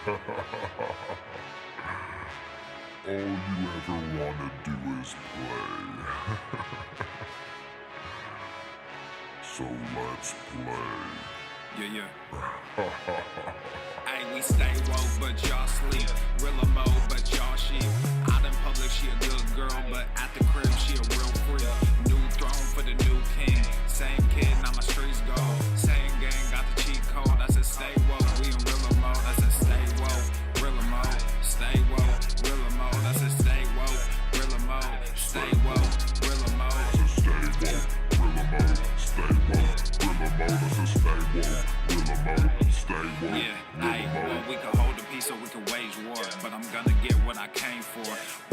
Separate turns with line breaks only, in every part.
All you ever wanna do is play. So let's play.
Yeah. Hey, we stay woke, but y'all sleep. Real emo, but y'all sheep. Out in public, she a good girl, but at the crib, she a real freak. New throne for the new king. Same kid, now my streets go. Same gang, got the cheat code. I said stay woke, we in real emo. I said stay woke, real emo. Stay woke, real emo. I said stay woke, real emo. Stay woke, real emo.
I said stay woke, real emo. Stay woke, real emo. I said stay woke, real emo. Stay woke,
yeah,
real emo.
well, we can hold a peace or we can wage war, but I'm gonna get what I came for.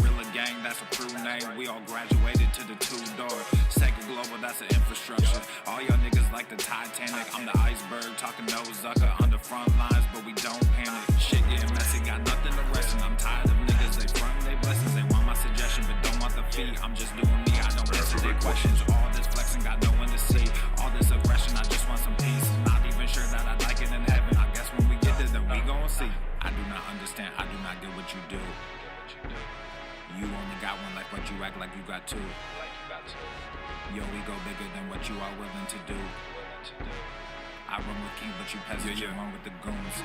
Real gang, that's a crew name. We all graduated to the two-door. Sacred Global, that's an infrastructure. All y'all niggas like the Titanic. I'm the iceberg, talking no Zucker on the front lines, but we don't panic. Shit getting messy, got nothing to rest, and I'm tired of niggas. They front they blessings, they want my suggestion, but don't want the fee. I'm just doing me, I don't answer their questions. All this flexing, got no one to see. All this aggression, I just want some peace. Not even sure that I'd like it in heaven. I guess when we get there, then we gon' see. I do not understand, I do not get what you do. You only got one like what you act like you got two. Yo, we go bigger than what you are willing to do. I run with kings, but you peasants, you run with the goons.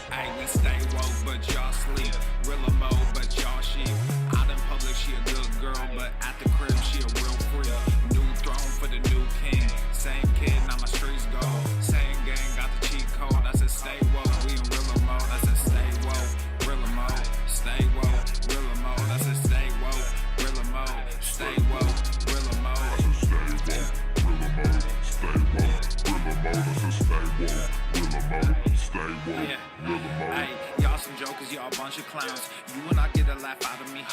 Hey, we stay woke, but y'all sleep. Real emo, but y'all sheep. Out in public, she a good girl, but at the crib, she a real freak. New throne for the new king. Same kid, now my streets go. Same gang, got the cheat code. I said stay woke, we in real emo. I said stay woke, real emo. Stay woke, real emo. I said stay woke, real emo. Stay woke, real emo.
I said stay woke, real emo. Stay woke, real emo. I said stay woke, real emo. Stay woke, real emo.
Hey, y'all some jokers, y'all a bunch of clowns. You will not get a laugh out of me.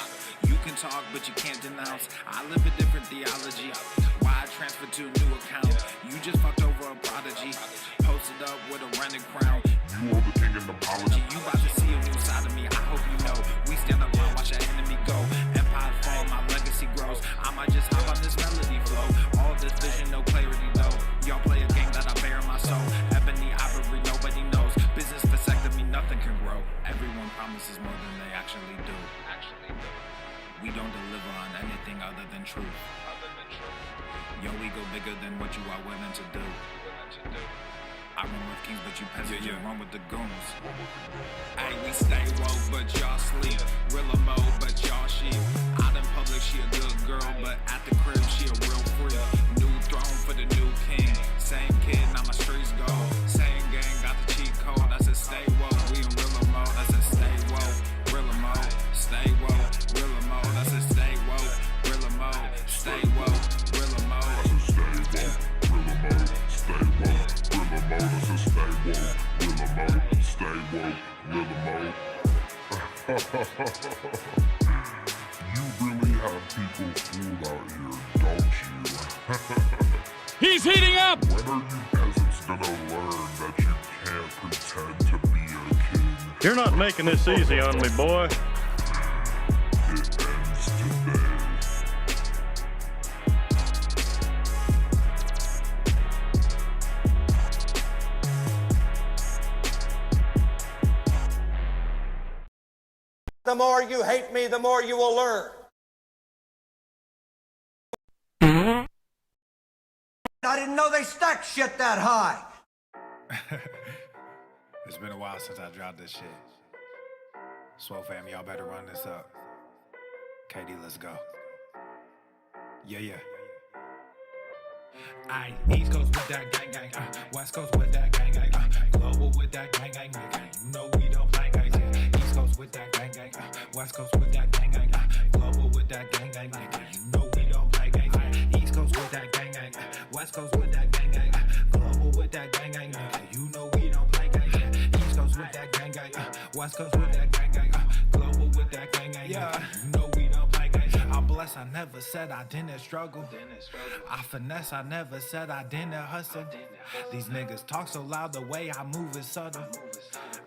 You can talk, but you can't denounce. I live a different theology. Why I transfer to a new account? You just fucked over a prodigy. Posted up with a rented crown.
You are the king and apology.
You about to see a new side of me, I hope you know. We stand up and watch our enemy go. Empire fall, my legacy grows. I might just hop on this melody flow. All this vision, no clarity though. Y'all play a game that I bear in my soul. Ebony ivory, nobody knows. Business vasectomy, nothing can grow. Everyone promises more than they actually do. We don't deliver on anything other than truth. Yo, we go bigger than what you are willing to do. I run with kings, but you peasants, you run with the goons. Hey, we stay woke, but y'all sleep. Real emo, but y'all sheep. Out in public, she a good girl, but at the crib, she a real freak. New throne for the new king. Same kid, now my streets go. Same gang, got the cheat code. I said stay woke, we in real emo. I said stay woke, real emo. Stay woke, real emo. I said stay woke, real emo. Stay woke, real emo.
I said stay woke, real emo. Stay woke, real emo. I said stay woke, real emo. Stay woke, real emo. You really have people fooled out here, don't you?
He's heating up!
When are you peasants gonna learn that you can't pretend to be a king?
You're not making this easy on me, boy.
It ends today.
The more you hate me, the more you will learn. I didn't know they stacked shit that high.
It's been a while since I dropped this shit. SwoleFam, y'all better run this up. KD, let's go. Yeah. Aye, East Coast with that gang, West Coast with that gang, Global with that gang, You know we don't play gang, East Coast with that gang, West Coast with that gang, Global with that gang, You know we don't play gang, East Coast with that gang, West Coast with that gang, Global with that gang, You know we don't play gang, East Coast with that gang, West Coast with that gang, Global with that gang, You know we don't play gang. I'm blessed, I never said I didn't struggle. I finesse, I never said I didn't hustle. These niggas talk so loud, the way I move is subtle.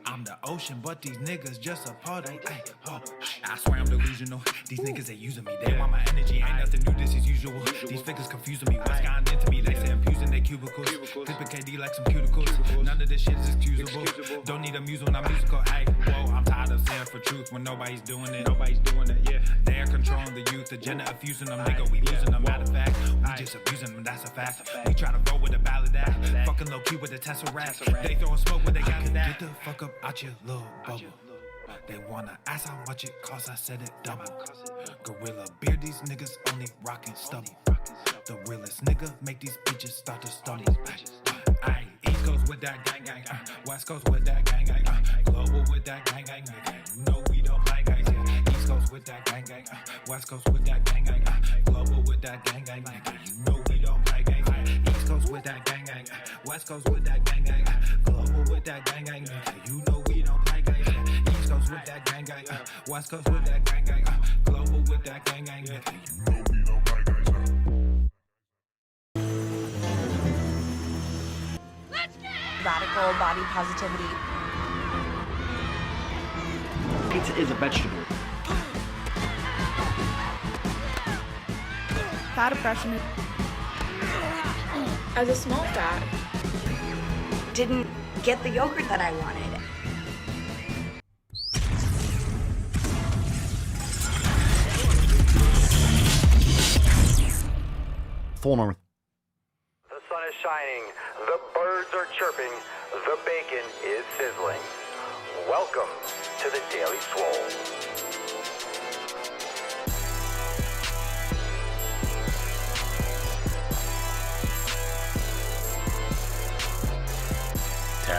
I'm the ocean, but these niggas just a part of it. I swear I'm delusional. These niggas, they using me. They want my energy. Ain't nothing new, this is usual. These figures confusing me. What's gotten into me? They say I'm using their cubicles. Clipping KD like some cuticles. None of this shit is excusable. Don't need a muse when I'm musical. Ay, whoa, I'm tired of saying for truth when nobody's doing it. Yeah. They're controlling the youth. Agenda of fusing them, nigga. We losing them. Matter of fact, we just abusing them. That's a fact. We try to roll with a ballad act. Fucking low key with the Tesseract. They throwing smoke when they got it. Get the fuck up out your little bubble. They wanna ask how much it costs, I said it double. Gorilla beard, these niggas only rockin' stubble. The realest nigga make these bitches start to stumble. Aye, East Coast with that gang gang, West Coast with that gang gang, Global with that gang gang, nigga. You know we don't play guys, yeah. East Coast with that gang gang, West Coast with that gang gang, Global with that gang gang, nigga. You know we don't play guys, yeah. East Coast with that gang gang, West Coast with that gang gang, Global with that gang gang, nigga. You know we don't play guys, yeah. East Coast with that gang gang, West Coast with that gang gang, Global with that gang gang, nigga. You know we don't play guys, yeah.
Radical body positivity.
Pizza is a vegetable.
Fat oppression. As a small fat.
Didn't get the yogurt that I wanted.
Full north.
The sun is shining, the birds are chirping, the bacon is sizzling. Welcome to the Daily Swole.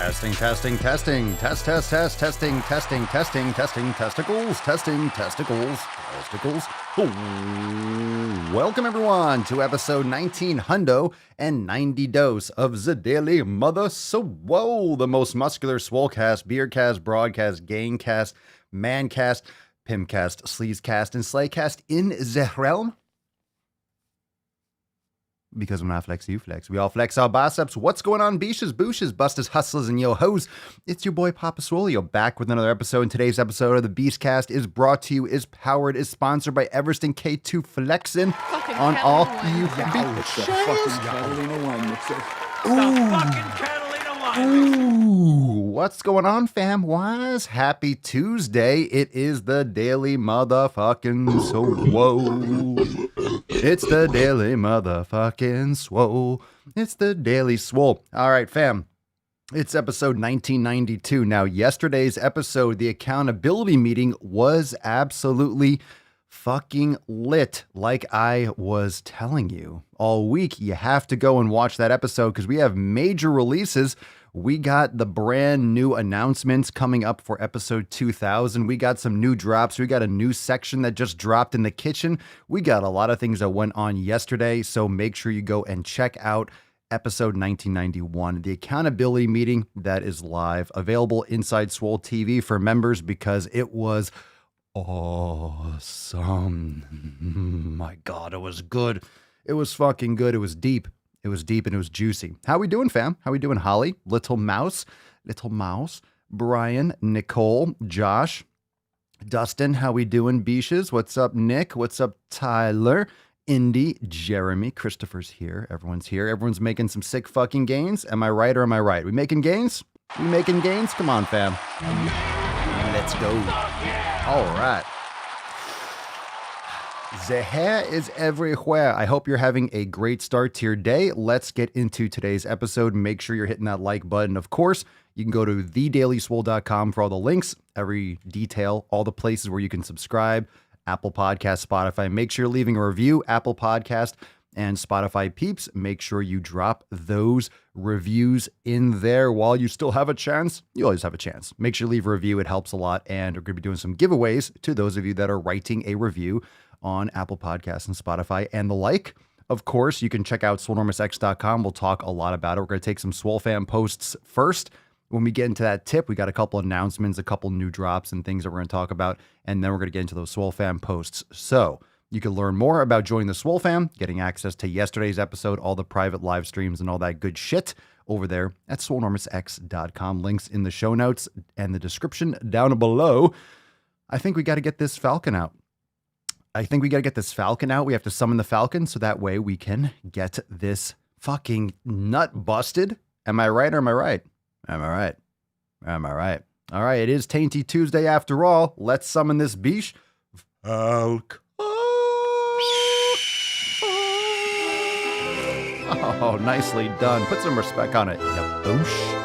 Testing. Testicles. Oh. Welcome everyone to episode 19 hundo and 90 dose of the Daily Mother Swole, the most muscular swolecast, beercast, broadcast, gangcast, mancast, pimpcast, sleazecast, and slaycast in the realm. Because when I flex, you flex. We all flex our biceps. What's going on, beaches, booshes, busters, hustlers, and yo-hos? It's your boy, Papa Swole. You're back with another episode. And today's episode of the Beastcast is brought to you, is powered, is sponsored by Evereston K2 Flexin' on all you Ooh, what's going on, fam? Wise? Happy Tuesday. It is the Daily Motherfucking Swole. It's the Daily Motherfucking Swole. It's the Daily Swole. All right, fam. It's episode 1992. Now, yesterday's episode, the accountability meeting, was absolutely fucking lit, like I was telling you all week. You have to go and watch that episode because we have major releases. We got the brand new announcements coming up for episode 2000. We got some new drops. We got a new section that just dropped in the kitchen. We got a lot of things that went on yesterday, so make sure you go and check out episode 1991, the accountability meeting that is live, available inside Swole TV for members because it was awesome. My God, it was good. It was fucking good. It was deep. It was deep and it was juicy. How we doing, fam? How we doing, Holly? Little Mouse, Brian, Nicole, Josh, Dustin. How we doing, Beaches? What's up, Nick? What's up, Tyler? Indy, Jeremy, Christopher's here. Everyone's here. Everyone's making some sick fucking gains. Am I right or am I right? We making gains? We making gains? Come on, fam. Let's go. All right. The hair is everywhere. I hope you're having a great start to your day. Let's get into today's episode. Make sure you're hitting that like button. Of course, you can go to thedailyswole.com for all the links, every detail, all the places where you can subscribe, Apple Podcast, Spotify. Make sure you're leaving a review, Apple Podcast and Spotify peeps. Make sure you drop those reviews in there while you still have a chance. You always have a chance. Make sure you leave a review. It helps a lot. And we're going to be doing some giveaways to those of you that are writing a review on Apple Podcasts and Spotify and the like. Of course, you can check out swolenormousx.com. We'll talk a lot about it. We're going to take some SwoleFam posts first. When we get into that tip, we got a couple announcements, a couple new drops and things that we're going to talk about. And then we're going to get into those SwoleFam posts. So you can learn more about joining the SwoleFam, getting access to yesterday's episode, all the private live streams and all that good shit over there at SwoleNormousX.com. Links in the show notes and the description down below. I think we got to get this Falcon out. We have to summon the Falcon so that way we can get this fucking nut busted. Am I right or am I right? Am I right? Am I right? All right, it is Tainty Tuesday after all. Let's summon this beesh. Falcon. Oh, nicely done. Put some respect on it. Yeah, boosh.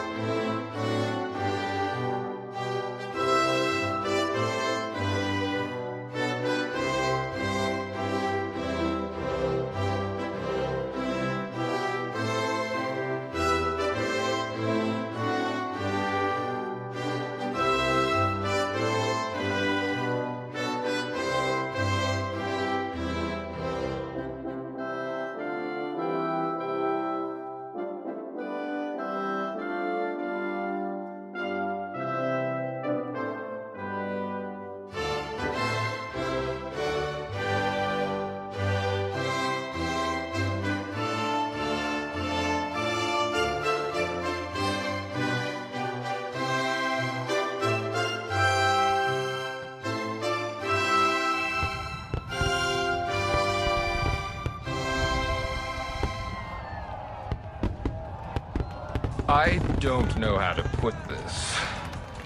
I don't know how to put this,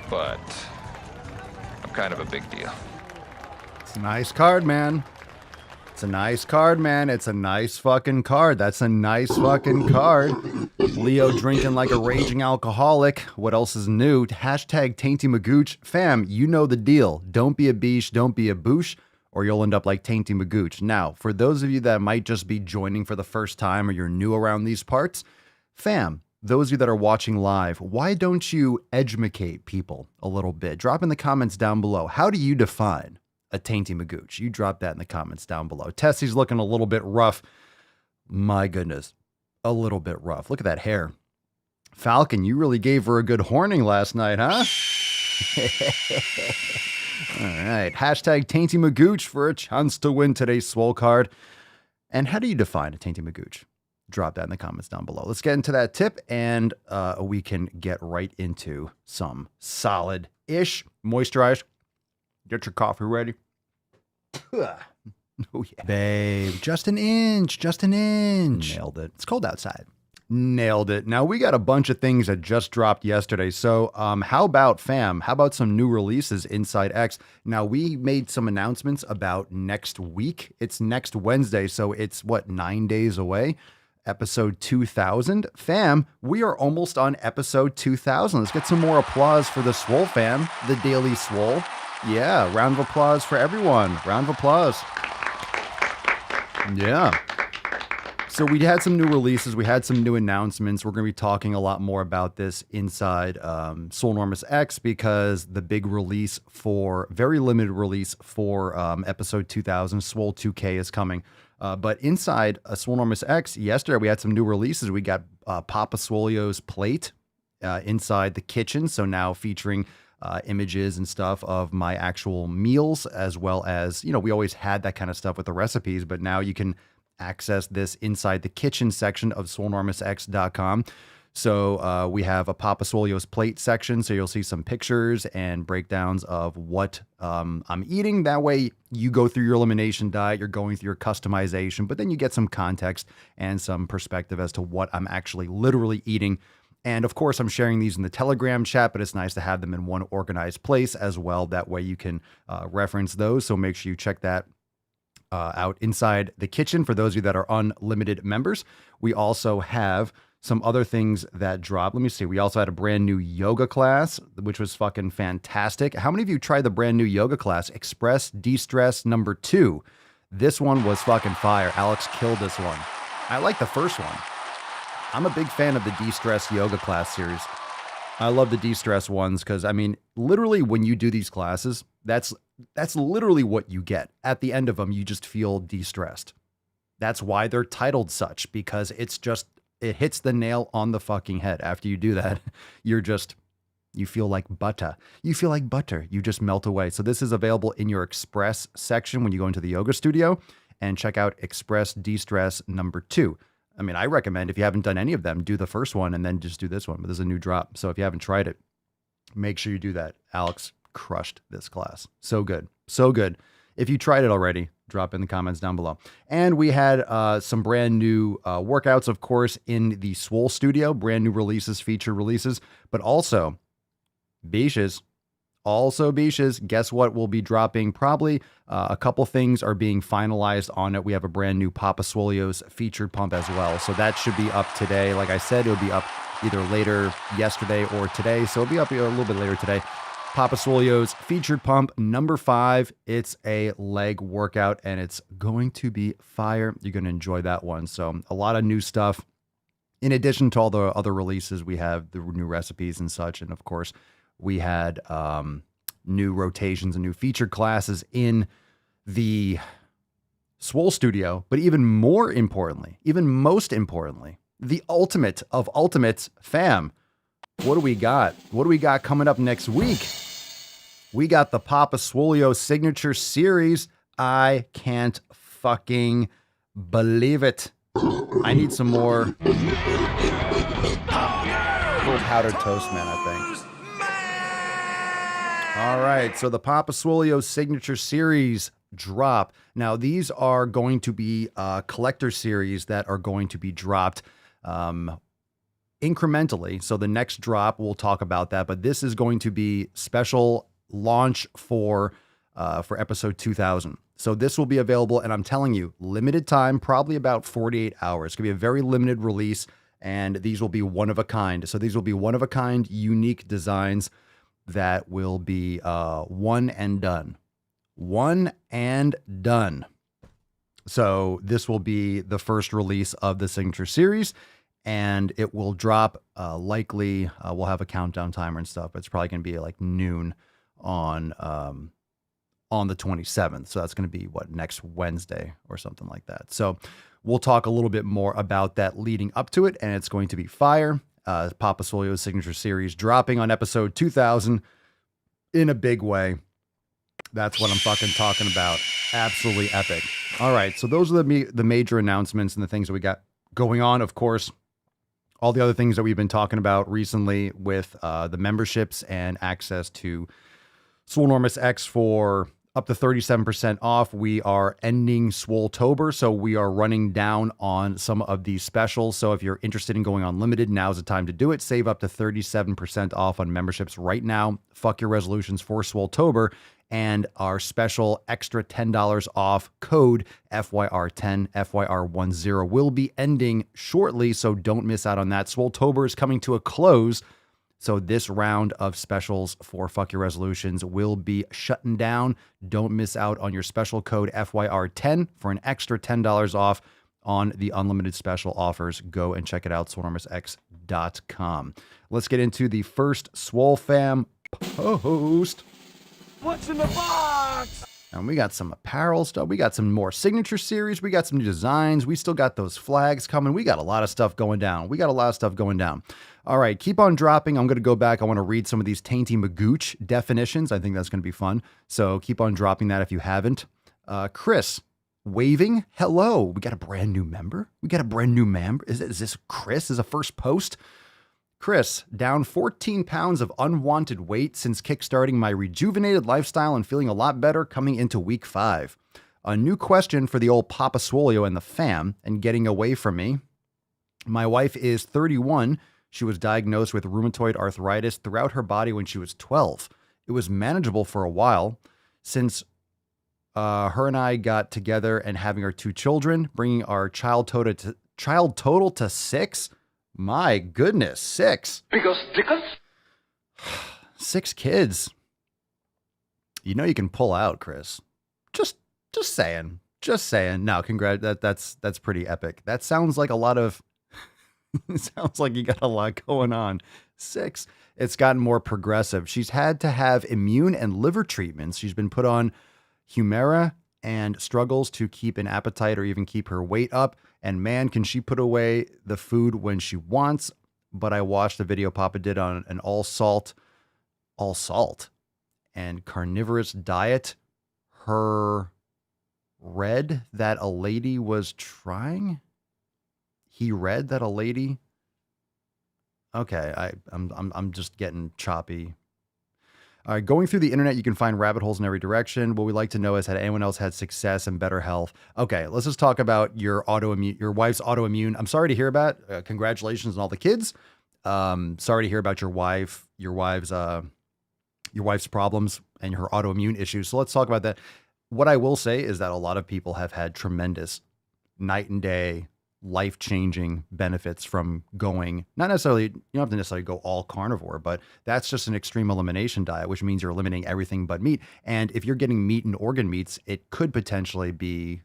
but I'm kind of a big deal.
It's a nice card, man. It's a nice card, man. It's a nice fucking card. That's a nice fucking card. Leo drinking like a raging alcoholic. What else is new? Hashtag Tainty Magooch. Fam, you know the deal. Don't be a beesh, don't be a boosh, or you'll end up like Tainty Magooch. Now, for those of you that might just be joining for the first time or you're new around these parts, fam, those of you that are watching live, why don't you educate people a little bit? Drop in the comments down below. How do you define a Tainty Magooch? You drop that in the comments down below. Tessie's looking a little bit rough. My goodness, a little bit rough. Look at that hair. Falcon, you really gave her a good horning last night, huh? All right. Hashtag Tainty Magooch for a chance to win today's Swole card. And how do you define a Tainty Magooch? Drop that in the comments down below. Let's get into that tip, and we can get right into some solid-ish moisturize. Get your coffee ready. Oh, yeah. Babe, just an inch, just an inch. Nailed it. It's cold outside. Nailed it. Now, we got a bunch of things that just dropped yesterday. So how about, fam, how about some new releases inside X? Now, we made some announcements about next week. It's next Wednesday, so it's, 9 days away? Episode 2000. Fam, we are almost on episode 2000. Let's get some more applause for the Swole fam, the Daily Swole. Yeah, round of applause for everyone. Round of applause. Yeah. So we had some new releases. We had some new announcements. We're going to be talking a lot more about this inside SwoleNormous X because the big release for, very limited release for episode 2000, Swole 2K is coming. But inside SwoleNormous X, yesterday we had some new releases. We got Papa Swolio's plate inside the kitchen. So now featuring images and stuff of my actual meals, as well as, we always had that kind of stuff with the recipes, but now you can access this inside the kitchen section of SwoleNormousX.com. So we have a Papa Swolio's plate section, so you'll see some pictures and breakdowns of what I'm eating. That way you go through your elimination diet, you're going through your customization, but then you get some context and some perspective as to what I'm actually literally eating. And of course, I'm sharing these in the Telegram chat, but it's nice to have them in one organized place as well. That way you can reference those. So make sure you check that out inside the kitchen for those of you that are unlimited members. We also have some other things that dropped. Let me see. We also had a brand new yoga class, which was fucking fantastic. How many of you tried the brand new yoga class, Express De-Stress number 2? This one was fucking fire. Alex killed this one. I like the first one. I'm a big fan of the De-Stress yoga class series. I love the De-Stress ones because, literally when you do these classes, that's literally what you get. At the end of them, you just feel de-stressed. That's why they're titled such, because it hits the nail on the fucking head. After you do that, you feel like butter. You feel like butter. You just melt away. So this is available in your Express section when you go into the yoga studio, and check out Express De-Stress number 2. I mean, I recommend if you haven't done any of them, do the first one and then just do this one. But there's a new drop. So if you haven't tried it, make sure you do that. Alex crushed this class. So good. So good. If you tried it already, drop in the comments down below. And we had some brand new workouts, of course, in the Swole studio, brand new releases, feature releases, but also beaches. Also beaches. Guess what will be dropping? Probably a couple things are being finalized on it. We have a brand new Papa Swolio's featured pump as well. So that should be up today. Like I said, it'll be up either later yesterday or today. So it'll be up a little bit later today. Papa Swolio's featured pump number 5. It's a leg workout and it's going to be fire. You're going to enjoy that one. So a lot of new stuff. In addition to all the other releases, we have the new recipes and such. And of course, we had new rotations and new featured classes in the Swole studio. But even more importantly, even most importantly, the ultimate of ultimates, fam. What do we got? What do we got coming up next week? We got the Papa Swolio signature series. I can't fucking believe it. I need some more little powdered toast, man, I think. All right, so the Papa Swolio signature series drop. Now, these are going to be collector series that are going to be dropped incrementally. So the next drop, we'll talk about that, but this is going to be special launch for episode 2000. So this will be available, and I'm telling you, limited time, probably about 48 hours. It's gonna be a very limited release, and these will be one of a kind. So these will be one of a kind, unique designs that will be one and done. One and done. So this will be the first release of the signature series, and it will drop likely, we'll have a countdown timer and stuff, but it's probably going to be like noon on the 27th. So that's going to be what, next Wednesday or something like that. So we'll talk a little bit more about that leading up to it, and it's going to be fire. Papa Swolio's signature series dropping on episode 2000 in a big way. That's what I'm fucking talking about. Absolutely epic. All right. So those are the major announcements and the things that we got going on. Of course, all the other things that we've been talking about recently with the memberships and access to Swolenormous X for up to 37% off. We are ending Swoletober, so we are running down on some of these specials. So if you're interested in going unlimited, now's the time to do it. Save up to 37% off on memberships right now. Fuck your resolutions for Swoletober. And our special extra $10 off code FYR10, FYR10 will be ending shortly, so don't miss out on that. Swoletober is coming to a close, so this round of specials for Fuck Your Resolutions will be shutting down. Don't miss out on your special code FYR10 for an extra $10 off on the unlimited special offers. Go and check it out, SwoleNormousX.com. Let's get into the first SwoleFam post.
What's in the box?
And we got some apparel stuff. We got some more signature series. We got some new designs. We still got those flags coming. We got a lot of stuff going down. All right, keep on dropping. I'm going to go back. I want to read some of these Tainty Magooch definitions. I think that's going to be fun. So keep on dropping that if you haven't. Chris, waving. Hello. We got a brand new member. Is this Chris? Is a first post? Chris, down 14 pounds of unwanted weight since kickstarting my rejuvenated lifestyle and feeling a lot better coming into week 5. A new question for the old Papa Swolio and the fam and getting away from me. My wife is 31. She was diagnosed with rheumatoid arthritis throughout her body when she was 12. It was manageable for a while since her and I got together and having our 2 children, bringing our child total to 6. My goodness, 6. 6 kids. You know you can pull out, Chris. Just saying. No, that's pretty epic. That sounds like a lot of it sounds like you got a lot going on. 6. It's gotten more progressive. She's had to have immune and liver treatments. She's been put on Humira and struggles to keep an appetite or even keep her weight up. And man, can she put away the food when she wants. But I watched the video Papa did on an all salt and carnivorous diet. Her read that a lady was trying. he read that a lady. Okay, I'm just getting choppy. All right, going through the internet, you can find rabbit holes in every direction. What we like to know is, had anyone else had success and better health? Okay, let's just talk about your wife's autoimmune. I'm sorry to hear about. Congratulations on all the kids. Sorry to hear about your wife's problems and her autoimmune issues. So let's talk about that. What I will say is that a lot of people have had tremendous night and day, life-changing benefits from going, not necessarily, you don't have to necessarily go all carnivore, but that's just an extreme elimination diet, which means you're eliminating everything but meat. And if you're getting meat and organ meats, it could potentially be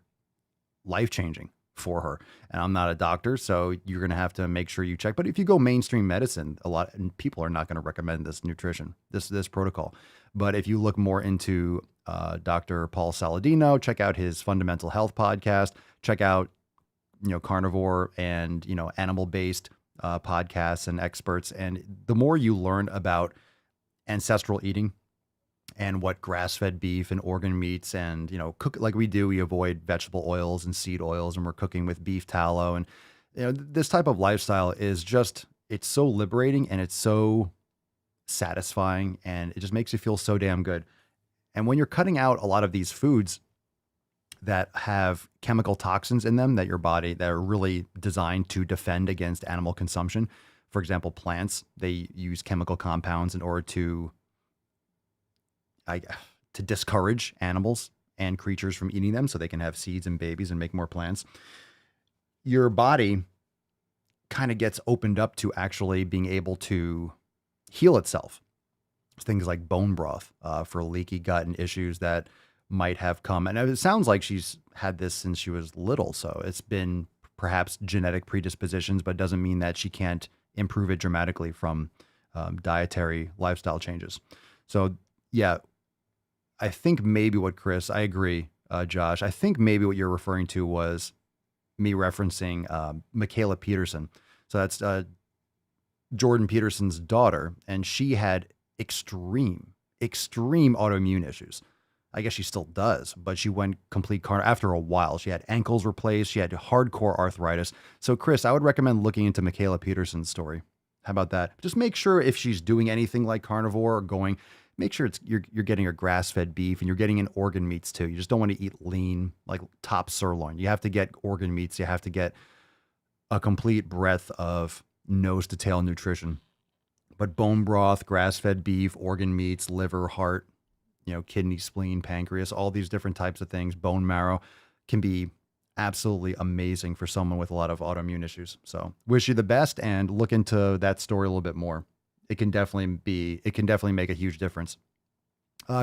life-changing for her. And I'm not a doctor, so you're going to have to make sure you check. But if you go mainstream medicine, a lot of people are not going to recommend this nutrition, this protocol. But if you look more into Dr. Paul Saladino, check out his Fundamental Health podcast, check out carnivore and, animal-based podcasts and experts. And the more you learn about ancestral eating and what grass-fed beef and organ meats and, cook like we do, we avoid vegetable oils and seed oils, and we're cooking with beef tallow. And, this type of lifestyle is just, it's so liberating and it's so satisfying, and it just makes you feel so damn good. And when you're cutting out a lot of these foods that have chemical toxins in them that are really designed to defend against animal consumption. For example, plants, they use chemical compounds in order to discourage animals and creatures from eating them so they can have seeds and babies and make more plants. Your body kind of gets opened up to actually being able to heal itself. Things like bone broth for leaky gut and issues that might have come. And it sounds like she's had this since she was little. So it's been perhaps genetic predispositions, but doesn't mean that she can't improve it dramatically from dietary lifestyle changes. So yeah, I think maybe what I agree, Josh, I think maybe what you're referring to was me referencing Michaela Peterson. So that's Jordan Peterson's daughter. And she had extreme autoimmune issues. I guess she still does, but she went complete after a while. She had ankles replaced. She had hardcore arthritis. So Chris, I would recommend looking into Michaela Peterson's story. How about that? Just make sure if she's doing anything like carnivore or make sure you're getting her grass-fed beef and you're getting in organ meats too. You just don't want to eat lean, like top sirloin. You have to get organ meats. You have to get a complete breadth of nose to tail nutrition. But bone broth, grass-fed beef, organ meats, liver, heart, kidney, spleen, pancreas, all these different types of things, bone marrow can be absolutely amazing for someone with a lot of autoimmune issues. So wish you the best and look into that story a little bit more. It can definitely make a huge difference.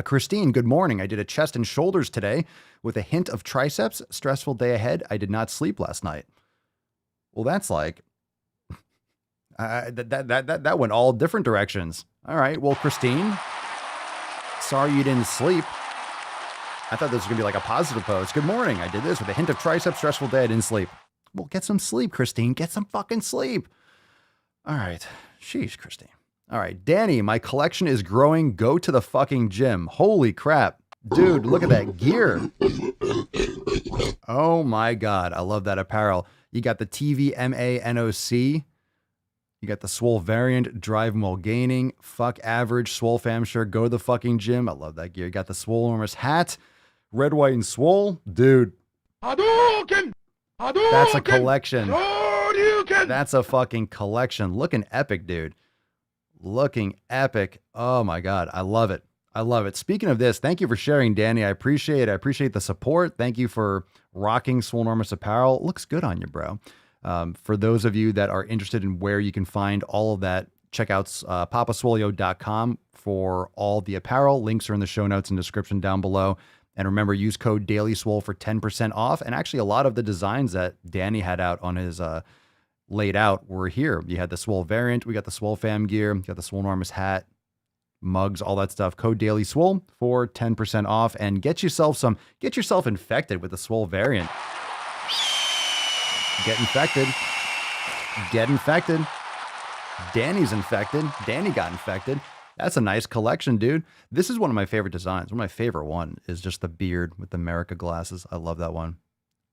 Christine, good morning. I did a chest and shoulders today with a hint of triceps. Stressful day ahead. I did not sleep last night. Well, that's like, that went all different directions. All right. Well, Christine, sorry you didn't sleep. I thought this was going to be like a positive post. Good morning. I did this with a hint of triceps. Stressful day. I didn't sleep. Well, get some sleep, Christine. Get some fucking sleep. All right. Sheesh, Christine. All right. Danny, my collection is growing. Go to the fucking gym. Holy crap. Dude, look at that gear. Oh my God. I love that apparel. You got the TVMANOC. You got the Swole variant, drive while gaining, fuck average, SwoleFam shirt, go to the fucking gym. I love that gear. You got the Swolenormous hat, red, white, and swole. Dude. Hadouken! Hadouken! That's a collection. Hadouken! That's a fucking collection. Looking epic, dude. Looking epic. Oh my God. I love it. I love it. Speaking of this, thank you for sharing, Danny. I appreciate it. I appreciate the support. Thank you for rocking Swolenormous apparel. It looks good on you, bro. For those of you that are interested in where you can find all of that, check out papaswolio.com for all the apparel. Links are in the show notes and description down below. And remember, use code DailySwole for 10% off. And actually, a lot of the designs that Danny had out on his laid out were here. You had the Swole variant. We got the SwoleFam gear. You got the Swolenormous hat, mugs, all that stuff. Code DailySwole for 10% off. And get yourself infected with the Swole variant. Get infected. Get infected. Danny's infected. Danny got infected. That's a nice collection, dude. This is one of my favorite designs. One of my favorite one is just the beard with the America glasses. I love that one.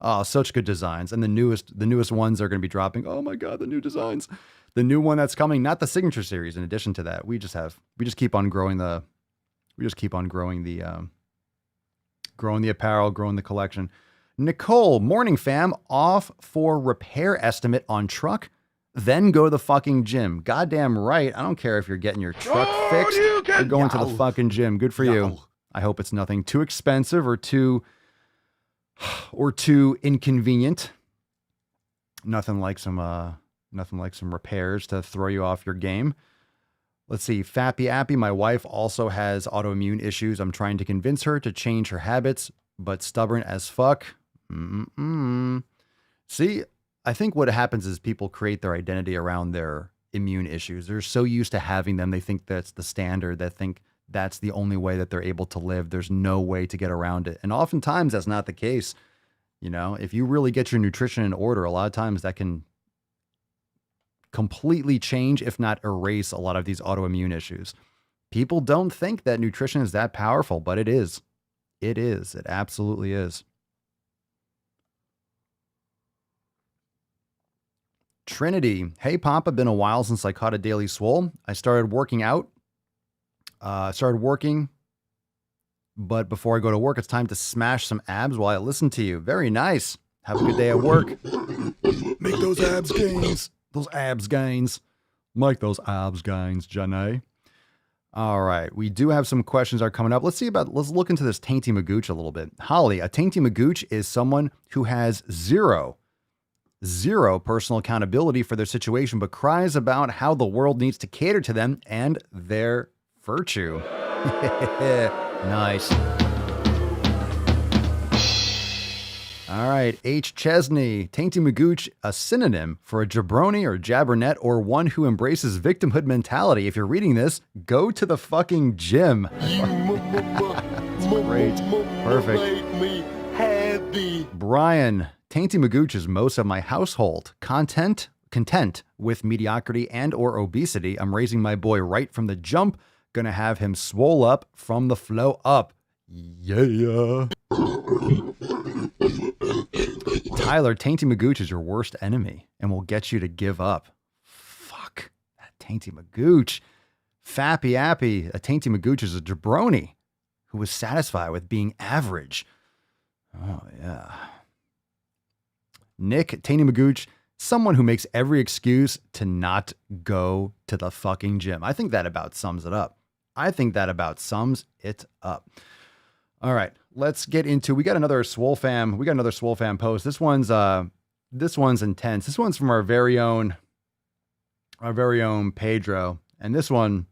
Oh, such good designs. And the newest ones are going to be dropping. Oh my God, the new designs. The new one that's coming, not the signature series. In addition to that, we just keep on growing the apparel, growing the collection. Nicole, morning fam, off for repair estimate on truck, then go to the fucking gym. Goddamn right. I don't care if you're getting your truck fixed. You're going to the fucking gym. Good for you. I hope it's nothing too expensive or too inconvenient. Nothing like some repairs to throw you off your game. Let's see. Fappy Appy, my wife also has autoimmune issues. I'm trying to convince her to change her habits, but stubborn as fuck. See, I think what happens is people create their identity around their immune issues. They're so used to having them. They think that's the standard. They think that's the only way that they're able to live. There's no way to get around it. And oftentimes that's not the case. You know, if you really get your nutrition in order, a lot of times that can completely change, if not erase, a lot of these autoimmune issues. People don't think that nutrition is that powerful, but it is. It is. It absolutely is. Trinity. Hey, Papa, been a while since I caught a daily swole. I started working out. But before I go to work, it's time to smash some abs while I listen to you. Very nice. Have a good day at work. Make those abs gains. Those abs gains. Make those abs gains, Janae. All right. We do have some questions that are coming up. Let's look into this Tainty Magooch a little bit. Holly, a Tainty Magooch is someone who has zero personal accountability for their situation, but cries about how the world needs to cater to them and their virtue. Nice. All right, H. Chesney. Tainty Magooch, a synonym for a jabroni or jabbernet or one who embraces victimhood mentality. If you're reading this, go to the fucking gym. That's great. Perfect. Brian. Tainty Magooch is most of my household. Content content with mediocrity and or obesity. I'm raising my boy right from the jump. Gonna have him swole up from the flow up. Yeah. Tyler, Tainty Magooch is your worst enemy and will get you to give up. Fuck. That Tainty Magooch. Fappy Appy, a Tainty Magooch is a jabroni who was satisfied with being average. Oh, yeah. Nick, Tainty Magooch, someone who makes every excuse to not go to the fucking gym. I think that about sums it up. All right, let's get into, we got another SwoleFam post. This one's intense. This one's from our very own Pedro. And this one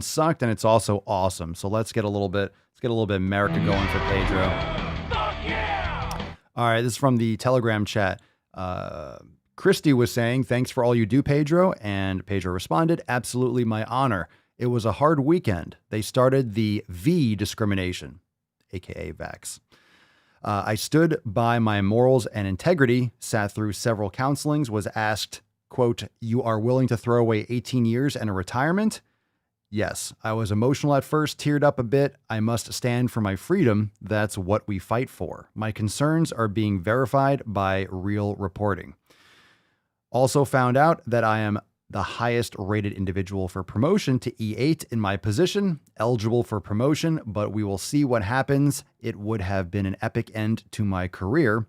sucked and it's also awesome. So let's get a little bit America going for Pedro. All right, this is from the Telegram chat. Christy was saying, thanks for all you do, Pedro. And Pedro responded, absolutely my honor. It was a hard weekend. They started the V discrimination, aka vax. I stood by my morals and integrity, sat through several counselings, was asked, quote, you are willing to throw away 18 years and a retirement? Yes, I was emotional at first, teared up a bit. I must stand for my freedom. That's what we fight for. My concerns are being verified by real reporting. Also found out that I am the highest rated individual for promotion to E8 in my position, eligible for promotion, but we will see what happens. It would have been an epic end to my career.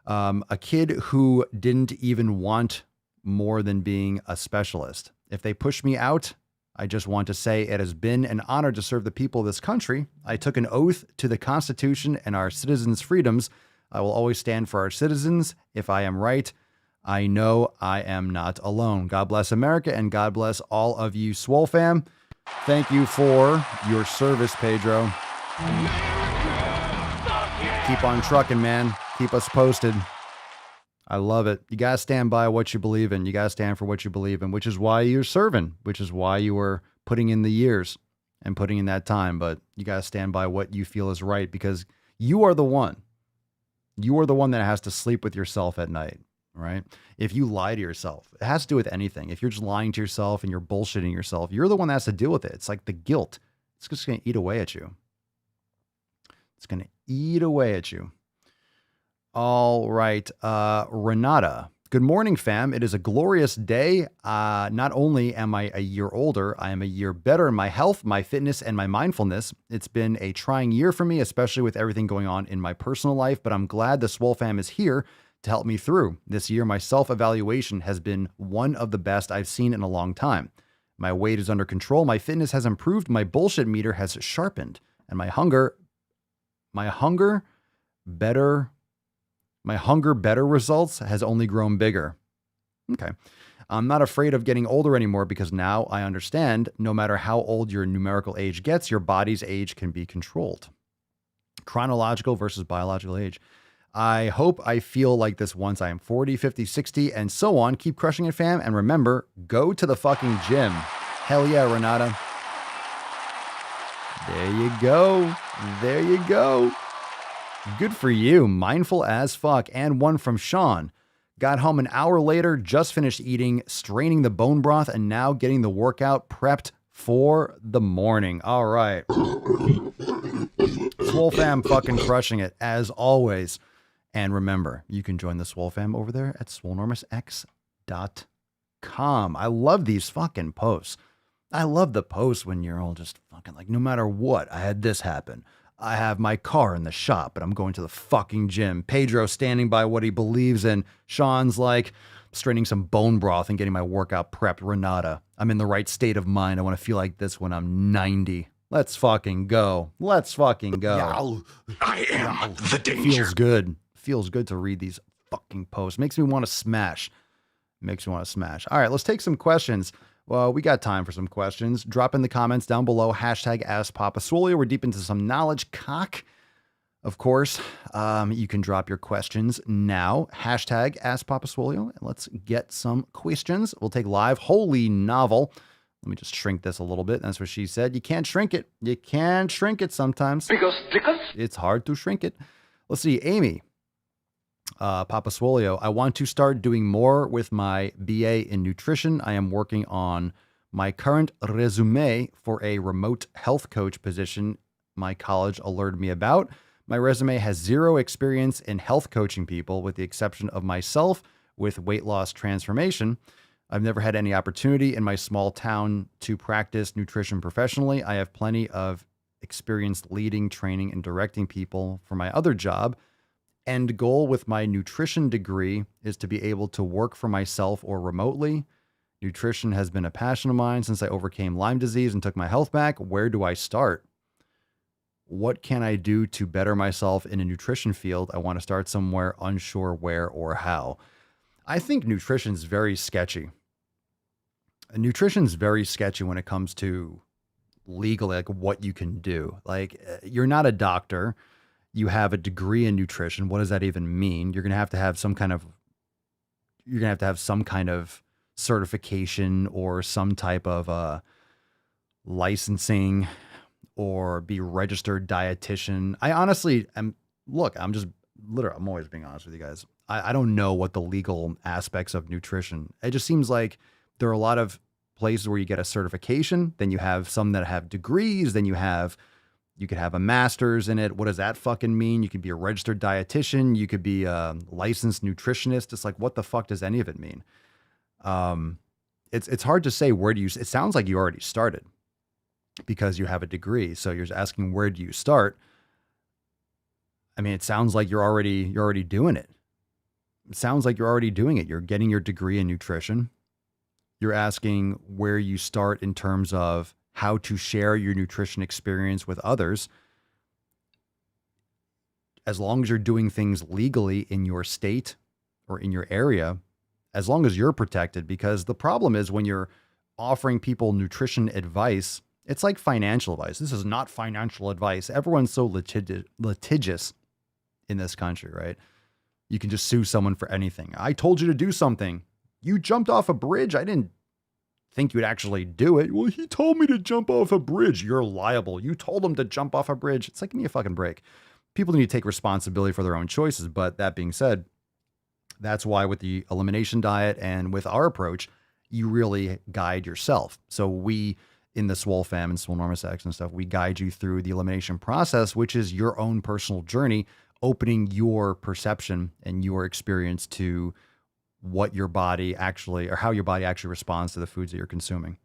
A kid who didn't even want more than being a specialist. If they push me out, I just want to say it has been an honor to serve the people of this country. I took an oath to the Constitution and our citizens' freedoms. I will always stand for our citizens. If I am right, I know I am not alone. God bless America and God bless all of you SwoleFam. Thank you for your service, Pedro. Keep on trucking, man. Keep us posted. I love it. You got to stand by what you believe in. You got to stand for what you believe in, which is why you're serving, which is why you were putting in the years and putting in that time. But you got to stand by what you feel is right because you are the one. You are the one that has to sleep with yourself at night. Right? If you lie to yourself, it has to do with anything. If you're just lying to yourself and you're bullshitting yourself, you're the one that has to deal with it. It's like the guilt. It's just going to eat away at you. It's going to eat away at you. All right. Renata. Good morning, fam. It is a glorious day. Not only am I a year older, I am a year better in my health, my fitness, and my mindfulness. It's been a trying year for me, especially with everything going on in my personal life, but I'm glad the SwoleFam is here to help me through. This year, my self-evaluation has been one of the best I've seen in a long time. My weight is under control, my fitness has improved, my bullshit meter has sharpened, and my hunger better results has only grown bigger. Okay. I'm not afraid of getting older anymore because now I understand no matter how old your numerical age gets, your body's age can be controlled. Chronological versus biological age. I hope I feel like this once I am 40, 50, 60, and so on. Keep crushing it, fam. And remember, go to the fucking gym. Hell yeah, Renata. There you go. There you go. Good for you. Mindful as fuck. And one from Sean. Got home an hour later, just finished eating, straining the bone broth, and now getting the workout prepped for the morning. All right. SwoleFam fucking crushing it, as always. And remember, you can join the SwoleFam over there at swolenormousx.com. I love these fucking posts. I love the posts when you're all just fucking like, no matter what, I had this happen. I have my car in the shop, but I'm going to the fucking gym. Pedro standing by what he believes in. Sean's like straining some bone broth and getting my workout prepped. Renata, I'm in the right state of mind. I want to feel like this when I'm 90. Let's fucking go. Let's fucking go.
I am the danger.
Feels good. Feels good to read these fucking posts. Makes me want to smash. Makes me want to smash. All right, let's take some questions. Well, we got time for some questions. Drop in the comments down below. Hashtag AskPapaSwole. We're deep into some knowledge cock. Of course, you can drop your questions now. Hashtag AskPapaSwole. Let's get some questions. We'll take live. Holy novel. Let me just shrink this a little bit. That's what she said. You can't shrink it. You can shrink it sometimes.
Because
it's hard to shrink it. Let's see. Amy. Papa Swolio, I want to start doing more with my BA in nutrition. I am working on my current resume for a remote health coach position my college alerted me about. My resume has zero experience in health coaching people, with the exception of myself with weight loss transformation. I've never had any opportunity in my small town to practice nutrition professionally. I have plenty of experience leading, training, and directing people for my other job. End goal with my nutrition degree is to be able to work for myself or remotely. Nutrition has been a passion of mine since I overcame Lyme disease and took my health back. Where do I start? What can I do to better myself in a nutrition field? I want to start somewhere, unsure where or how. I think nutrition is very sketchy. Nutrition is very sketchy when it comes to legally, like what you can do. Like, you're not a doctor. You have a degree in nutrition. What does that even mean? You're going to have some kind of, certification or some type of licensing or be registered dietitian. I honestly am, I'm always being honest with you guys. I don't know what the legal aspects of nutrition. It just seems like there are a lot of places where you get a certification, then you have some that have degrees, then you could have a master's in it. What does that fucking mean? You could be a registered dietitian. You could be a licensed nutritionist. It's like, what the fuck does any of it mean? It's hard to say it sounds like you already started because you have a degree. So you're asking, where do you start? I mean, it sounds like you're already doing it. It sounds like you're already doing it. You're getting your degree in nutrition. You're asking where you start in terms of how to share your nutrition experience with others. As long as you're doing things legally in your state or in your area, as long as you're protected, because the problem is when you're offering people nutrition advice, it's like financial advice. This is not financial advice. Everyone's so litigious in this country, right? You can just sue someone for anything. I told you to do something. You jumped off a bridge. I didn't think you'd actually do it. Well, he told me to jump off a bridge. You're liable. You told him to jump off a bridge. It's like, give me a fucking break. People need to take responsibility for their own choices. But that being said, that's why with the elimination diet and with our approach, you really guide yourself. So we, in the SwoleFam and SwoleNormousX and stuff, we guide you through the elimination process, which is your own personal journey opening your perception and your experience to what your body actually, or how your body actually responds to the foods that you're consuming.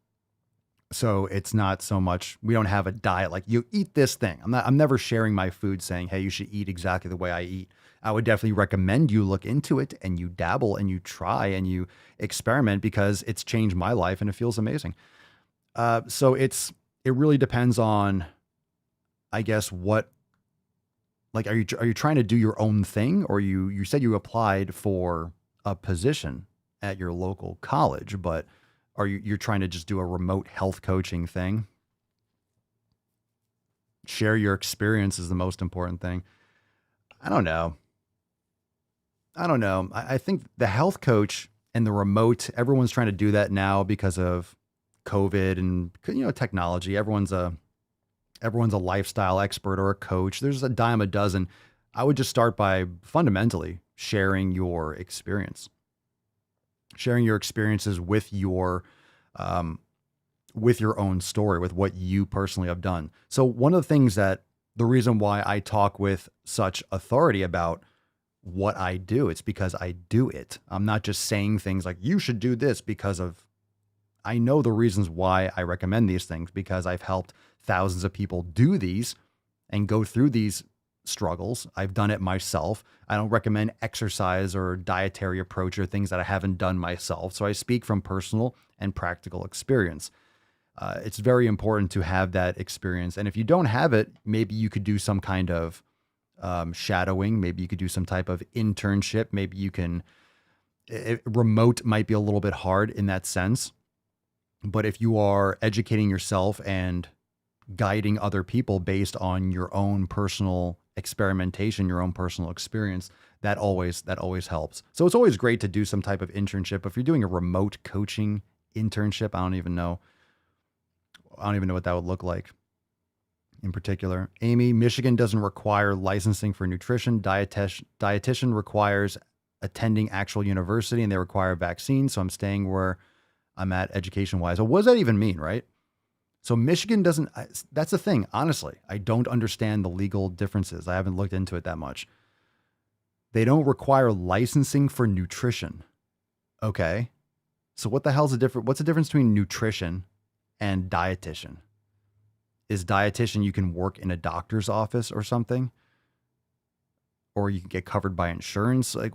So it's not so much, we don't have a diet like you eat this thing. I'm never sharing my food saying, hey, you should eat exactly the way I eat. I would definitely recommend you look into it and you dabble and you try and you experiment, because it's changed my life and it feels amazing. So it really depends on, I guess, what, like, are you trying to do your own thing, or you said you applied for a position at your local college, but you're trying to just do a remote health coaching thing? Share your experience is the most important thing. I don't know. I think the health coach and the remote, everyone's trying to do that now because of COVID and, technology. Everyone's a lifestyle expert or a coach. There's a dime a dozen. I would just start by fundamentally sharing your experience, sharing your experiences with your own story, with what you personally have done. So one of the things the reason why I talk with such authority about what I do, it's because I do it. I'm not just saying things like, you should do this, I know the reasons why I recommend these things, because I've helped thousands of people do these and go through these struggles. I've done it myself. I don't recommend exercise or dietary approach or things that I haven't done myself. So I speak from personal and practical experience. It's very important to have that experience. And if you don't have it, maybe you could do some kind of shadowing. Maybe you could do some type of internship. Maybe you can, remote might be a little bit hard in that sense. But if you are educating yourself and guiding other people based on your own personal experimentation, your own personal experience, that always helps. So it's always great to do some type of internship. If you're doing a remote coaching internship, I don't even know what that would look like in particular. Amy, Michigan doesn't require licensing for nutrition. Dietitian requires attending actual university, and they require vaccines. So I'm staying where I'm at education wise. So what does that even mean, right? So Michigan doesn't, that's the thing. Honestly, I don't understand the legal differences. I haven't looked into it that much. They don't require licensing for nutrition. Okay. So what the hell's what's the difference between nutrition and dietitian? Is dietitian, you can work in a doctor's office or something? Or you can get covered by insurance? Like,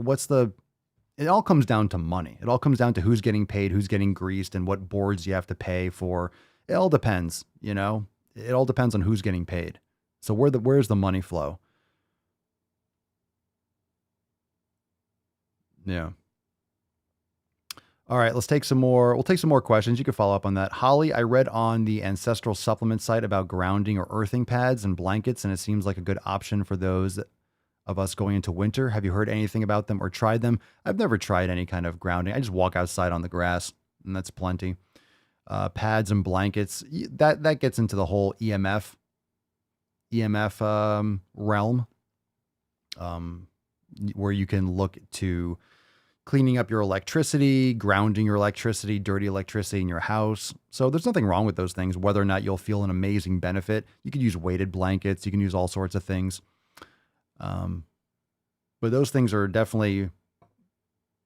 it all comes down to money. It all comes down to who's getting paid, who's getting greased, and what boards you have to pay for. It all depends, It all depends on who's getting paid. So where's the money flow? Yeah. All right, we'll take some more questions. You can follow up on that. Holly, I read on the Ancestral Supplement site about grounding or earthing pads and blankets, and it seems like a good option for those of us going into winter. Have you heard anything about them or tried them? I've never tried any kind of grounding. I just walk outside on the grass, and that's plenty. Pads and blankets, that gets into the whole EMF realm, where you can look to cleaning up your electricity, grounding your electricity, dirty electricity in your house. So there's nothing wrong with those things, whether or not you'll feel an amazing benefit. You could use weighted blankets. You can use all sorts of things. But those things are definitely,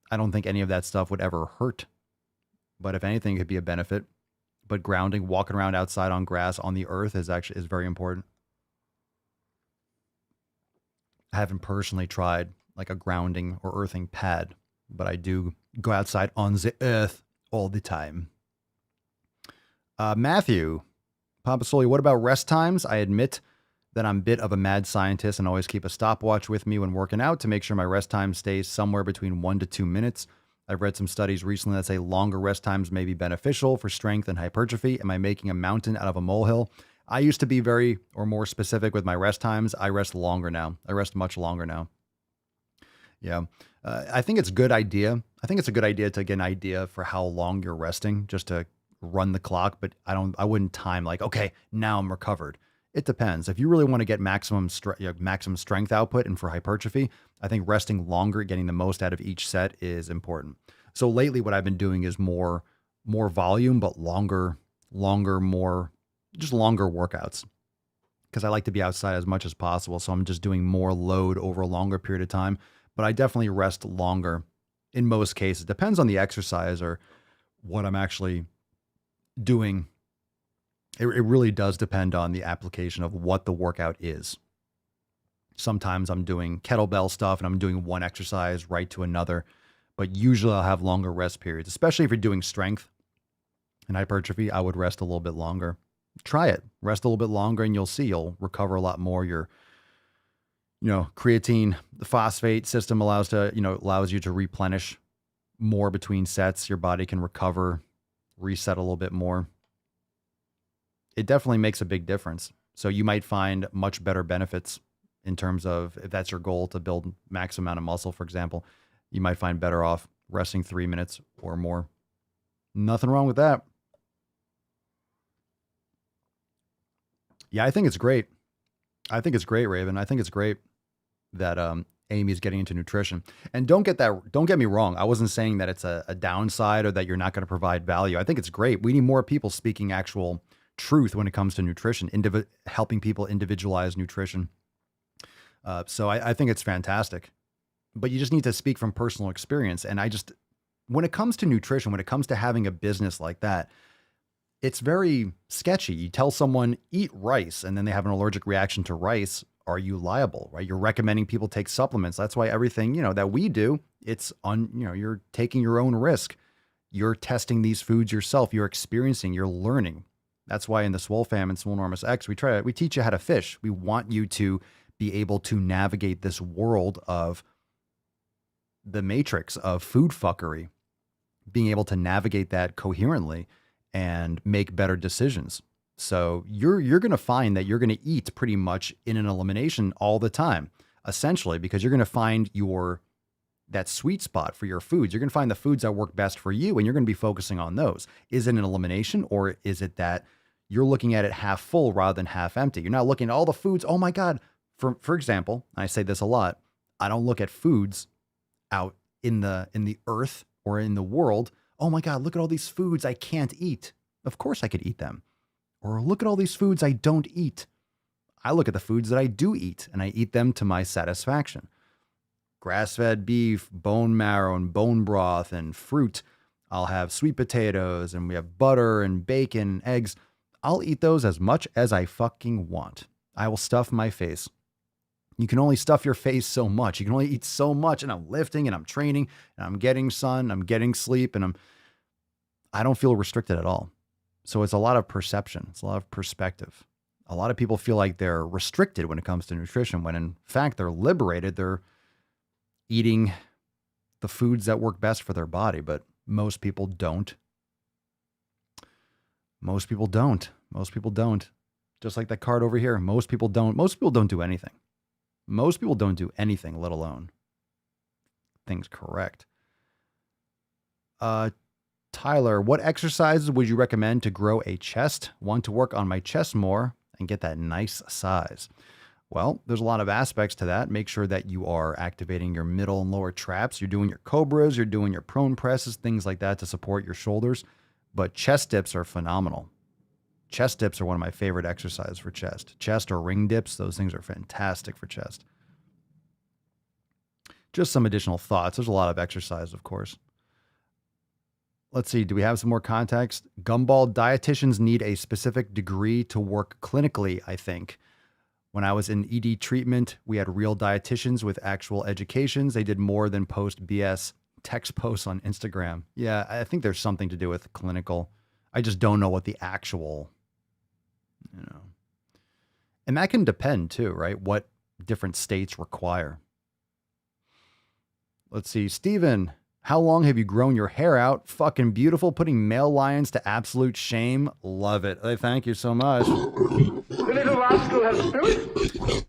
I don't think any of that stuff would ever hurt. But if anything, it could be a benefit. But grounding, walking around outside on grass on the earth is very important. I haven't personally tried like a grounding or earthing pad, but I do go outside on the earth all the time. Matthew, Papa Swole, what about rest times? I admit that I'm a bit of a mad scientist and always keep a stopwatch with me when working out to make sure my rest time stays somewhere between 1 to 2 minutes. I've read some studies recently that say longer rest times may be beneficial for strength and hypertrophy. Am I making a mountain out of a molehill? I used to be more specific with my rest times. I rest longer now. I rest much longer now. Yeah. I think it's a good idea. I think it's a good idea to get an idea for how long you're resting, just to run the clock. But I wouldn't time like, okay, now I'm recovered. It depends. If you really want to get maximum strength output and for hypertrophy, I think resting longer, getting the most out of each set is important. So lately what I've been doing is more volume, but longer workouts. because I like to be outside as much as possible. So I'm just doing more load over a longer period of time. But I definitely rest longer in most cases. Depends on the exercise or what I'm actually doing. It really does depend on the application of what the workout is. Sometimes I'm doing kettlebell stuff and I'm doing one exercise right to another, but usually I'll have longer rest periods, especially if you're doing strength and hypertrophy. I would rest a little bit longer. Try it. Rest a little bit longer and you'll see you'll recover a lot more. Your, creatine, the phosphate system allows you to replenish more between sets. Your body can recover, reset a little bit more. It definitely makes a big difference. So you might find much better benefits in terms of, if that's your goal, to build max amount of muscle, for example, you might find better off resting 3 minutes or more. Nothing wrong with that. Yeah, I think it's great. I think it's great, Raven. I think it's great that Amy's getting into nutrition. And don't get me wrong. I wasn't saying that it's a downside or that you're not going to provide value. I think it's great. We need more people speaking actual truth when it comes to nutrition, helping people individualize nutrition. So I think it's fantastic, but you just need to speak from personal experience. And when it comes to nutrition, when it comes to having a business like that, it's very sketchy. You tell someone eat rice and then they have an allergic reaction to rice. Are you liable, right? You're recommending people take supplements. That's why everything, that we do, you're taking your own risk. You're testing these foods yourself. You're experiencing, you're learning. That's why in the SwoleFam and Swole Enormous X, we teach you how to fish. We want you to be able to navigate this world of the matrix of food fuckery, being able to navigate that coherently and make better decisions. So you're going to find that you're going to eat pretty much in an elimination all the time, essentially, because you're going to find that sweet spot for your foods. You're going to find the foods that work best for you, and you're going to be focusing on those. Is it an elimination, or is it that you're looking at it half full rather than half empty? You're not looking at all the foods. Oh my God. For example, I say this a lot, I don't look at foods out in the earth or in the world. Oh my God, look at all these foods I can't eat. Of course I could eat them. Or look at all these foods I don't eat. I look at the foods that I do eat and I eat them to my satisfaction. Grass-fed beef, bone marrow and bone broth and fruit. I'll have sweet potatoes and we have butter and bacon, eggs. I'll eat those as much as I fucking want. I will stuff my face. You can only stuff your face so much. You can only eat so much. And I'm lifting and I'm training and I'm getting sun, I'm getting sleep, and I don't feel restricted at all. So it's a lot of perception. It's a lot of perspective. A lot of people feel like they're restricted when it comes to nutrition, when in fact they're liberated. They're eating the foods that work best for their body, but most people don't. Most people don't. Most people don't. Just like that card over here. Most people don't. Most people don't do anything. Most people don't do anything, let alone things correct. Tyler, what exercises would you recommend to grow a chest? Want to work on my chest more and get that nice size? Well, there's a lot of aspects to that. Make sure that you are activating your middle and lower traps. You're doing your cobras, you're doing your prone presses, things like that to support your shoulders. But chest dips are phenomenal. Chest dips are one of my favorite exercises for chest. Chest or ring dips, those things are fantastic for chest. Just some additional thoughts. There's a lot of exercise, of course. Let's see, do we have some more context? Gumball, dietitians need a specific degree to work clinically, I think. When I was in ED treatment, we had real dietitians with actual educations. They did more than post BS text posts on Instagram. Yeah, I think there's something to do with clinical. I just don't know what the actual, and that can depend too, right? What different states require. Let's see, Steven, how long have you grown your hair out? Fucking beautiful, putting male lions to absolute shame. Love it. Thank you so much.
The little rascal has spirit.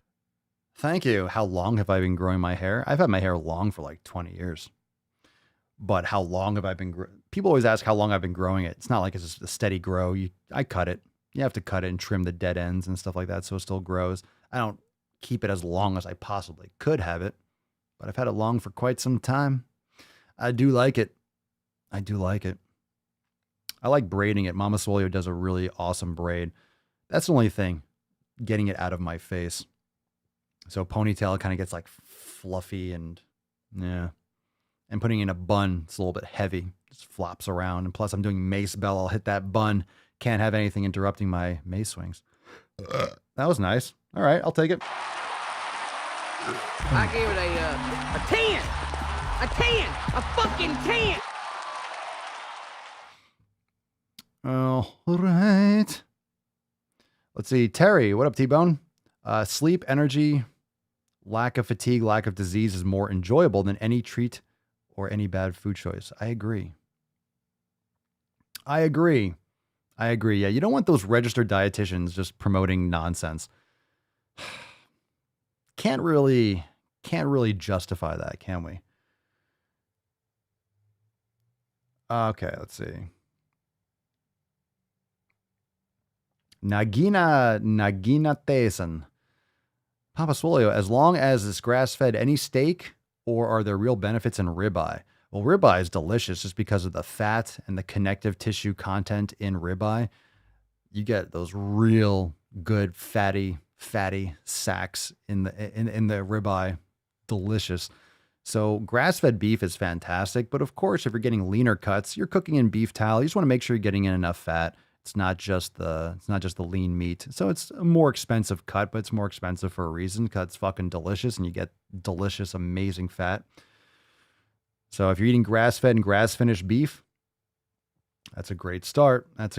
Thank you. How long have I been growing my hair? I've had my hair long for like 20 years. But how long have I been people always ask how long I've been growing it. It's not like it's just a steady grow. I cut it. You have to cut it and trim the dead ends and stuff like that so it still grows. I don't keep it as long as I possibly could have it, but I've had it long for quite some time. I do like it. I do like it. I like braiding it. Mama Swolio does a really awesome braid. That's the only thing. getting it out of my face. So ponytail kind of gets like fluffy and yeah. And putting in a bun, it's a little bit heavy. Just flops around. And plus I'm doing mace bell. I'll hit that bun. Can't have anything interrupting my mace swings. That was nice. All right, I'll take it.
I gave it a 10. A 10. A fucking 10.
All right. Let's see. Terry, what up, T-Bone? Sleep, energy, lack of fatigue, lack of disease is more enjoyable than any treat or any bad food choice. I agree. Yeah, you don't want those registered dietitians just promoting nonsense. Can't really justify that, can we? Okay, let's see. Nagina Tesan. Papa Swole, as long as it's grass-fed, any steak, or are there real benefits in ribeye? Well, ribeye is delicious just because of the fat and the connective tissue content in ribeye. You get those real good fatty sacks in the ribeye. Delicious. So grass-fed beef is fantastic, but of course, if you're getting leaner cuts, you're cooking in beef tallow. You just want to make sure you're getting in enough fat. It's not just the lean meat. So it's a more expensive cut, but it's more expensive for a reason because it's fucking delicious and you get delicious, amazing fat. So if you're eating grass-fed and grass-finished beef, that's a great start. And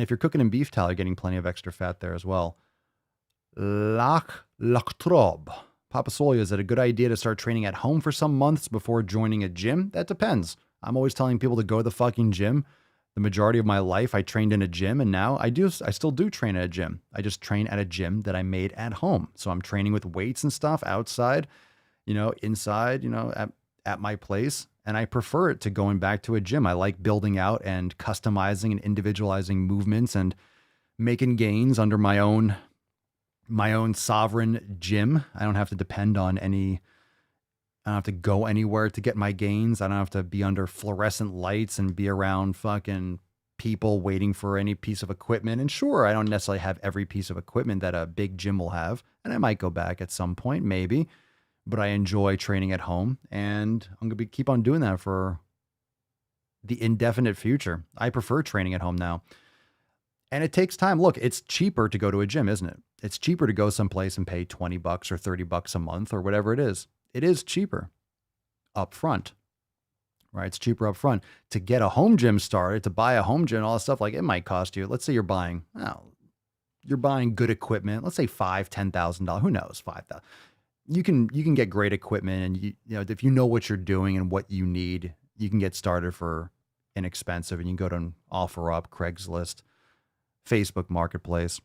if you're cooking in beef tallow, you're getting plenty of extra fat there as well. Laktrob. Papa Solia, is it a good idea to start training at home for some months before joining a gym? That depends. I'm always telling people to go to the fucking gym. The majority of my life, I trained in a gym, and now I still do train at a gym. I just train at a gym that I made at home. So I'm training with weights and stuff outside, inside, at my place. And I prefer it to going back to a gym. I like building out and customizing and individualizing movements and making gains under my own sovereign gym. I don't have to depend on I don't have to go anywhere to get my gains. I don't have to be under fluorescent lights and be around fucking people waiting for any piece of equipment. And sure, I don't necessarily have every piece of equipment that a big gym will have. And I might go back at some point, maybe. But I enjoy training at home. And I'm going to keep on doing that for the indefinite future. I prefer training at home now. And it takes time. Look, it's cheaper to go to a gym, isn't it? It's cheaper to go someplace and pay $20 or $30 a month or whatever it is. It is cheaper up front, right? It's cheaper up front to get a home gym started, to buy a home gym, all that stuff. Like it might cost you, let's say you're buying good equipment. Let's say $5,000, $10,000. Who knows? $5,000. You can get great equipment, and you know if you know what you're doing and what you need, you can get started for inexpensive. And you can go to OfferUp, Craigslist, Facebook Marketplace.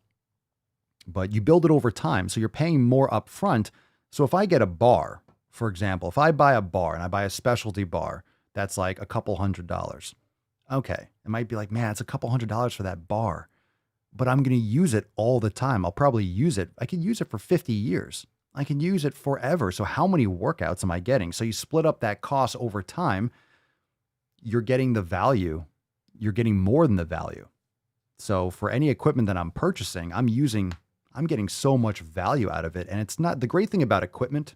But you build it over time, so you're paying more upfront. So if I get a bar, for example, if I buy a bar and I buy a specialty bar, that's like a couple $100. Okay, it might be like, man, it's a couple $100 for that bar, but I'm going to use it all the time. I'll probably use it. I can use it for 50 years. I can use it forever. So how many workouts am I getting? So you split up that cost over time. You're getting the value. You're getting more than the value. So for any equipment that I'm purchasing, I'm getting so much value out of it. And it's not the great thing about equipment.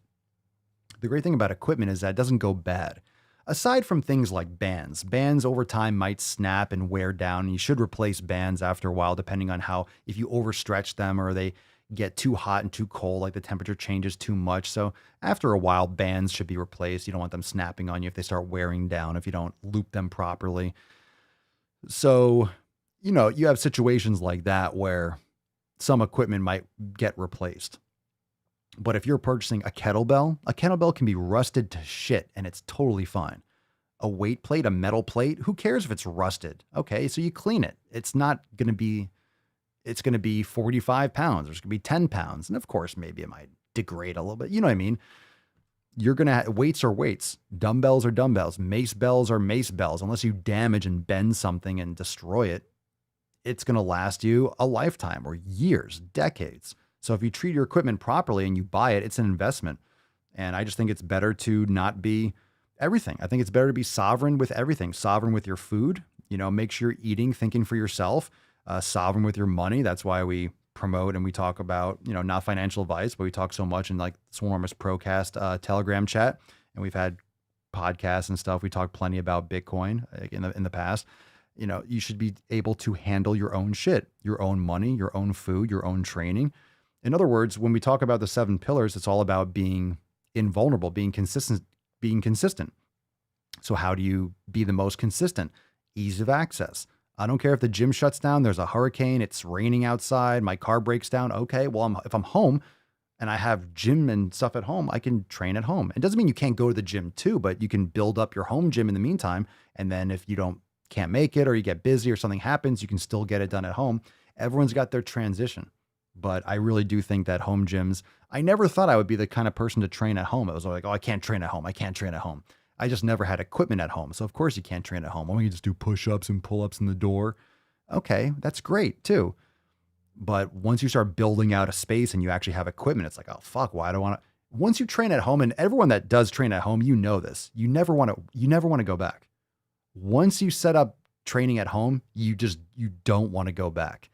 The great thing about equipment is that it doesn't go bad. Aside from things like bands over time might snap and wear down, and you should replace bands after a while, depending on if you overstretch them or they get too hot and too cold, like the temperature changes too much. So after a while, bands should be replaced. You don't want them snapping on you if they start wearing down, if you don't loop them properly. So, you have situations like that where some equipment might get replaced. But if you're purchasing a kettlebell can be rusted to shit and it's totally fine. A weight plate, a metal plate, who cares if it's rusted? Okay, so you clean it. It's going to be 45 pounds. There's going to be 10 pounds. And of course, maybe it might degrade a little bit. You know what I mean? Weights are weights. Dumbbells are dumbbells. Mace bells are mace bells. Unless you damage and bend something and destroy it, it's going to last you a lifetime or years, decades. So if you treat your equipment properly and you buy it, it's an investment. And I just think it's better to not be everything. I think it's better to be sovereign with everything. Sovereign with your food, make sure you're eating, thinking for yourself. Sovereign with your money. That's why we promote and we talk about, not financial advice, but we talk so much in like Swarm's Procast Telegram chat, and we've had podcasts and stuff. We talk plenty about Bitcoin in the past. You should be able to handle your own shit, your own money, your own food, your own training. In other words, when we talk about the 7 pillars, it's all about being invulnerable, being consistent. So how do you be the most consistent? Ease of access. I don't care if the gym shuts down, there's a hurricane, it's raining outside, my car breaks down. Okay, well, if I'm home and I have gym and stuff at home, I can train at home. It doesn't mean you can't go to the gym too, but you can build up your home gym in the meantime. And then if you can't make it or you get busy or something happens, you can still get it done at home. Everyone's got their transition. But I really do think that home gyms, I never thought I would be the kind of person to train at home. It was like, oh, I can't train at home. I can't train at home. I just never had equipment at home. So of course you can't train at home. Why don't you just do push-ups and pull-ups in the door? Okay, that's great too. But once you start building out a space and you actually have equipment, it's like, oh fuck, why do I want to? Once you train at home, and everyone that does train at home, you know this. You never want to go back. Once you set up training at home, you don't want to go back.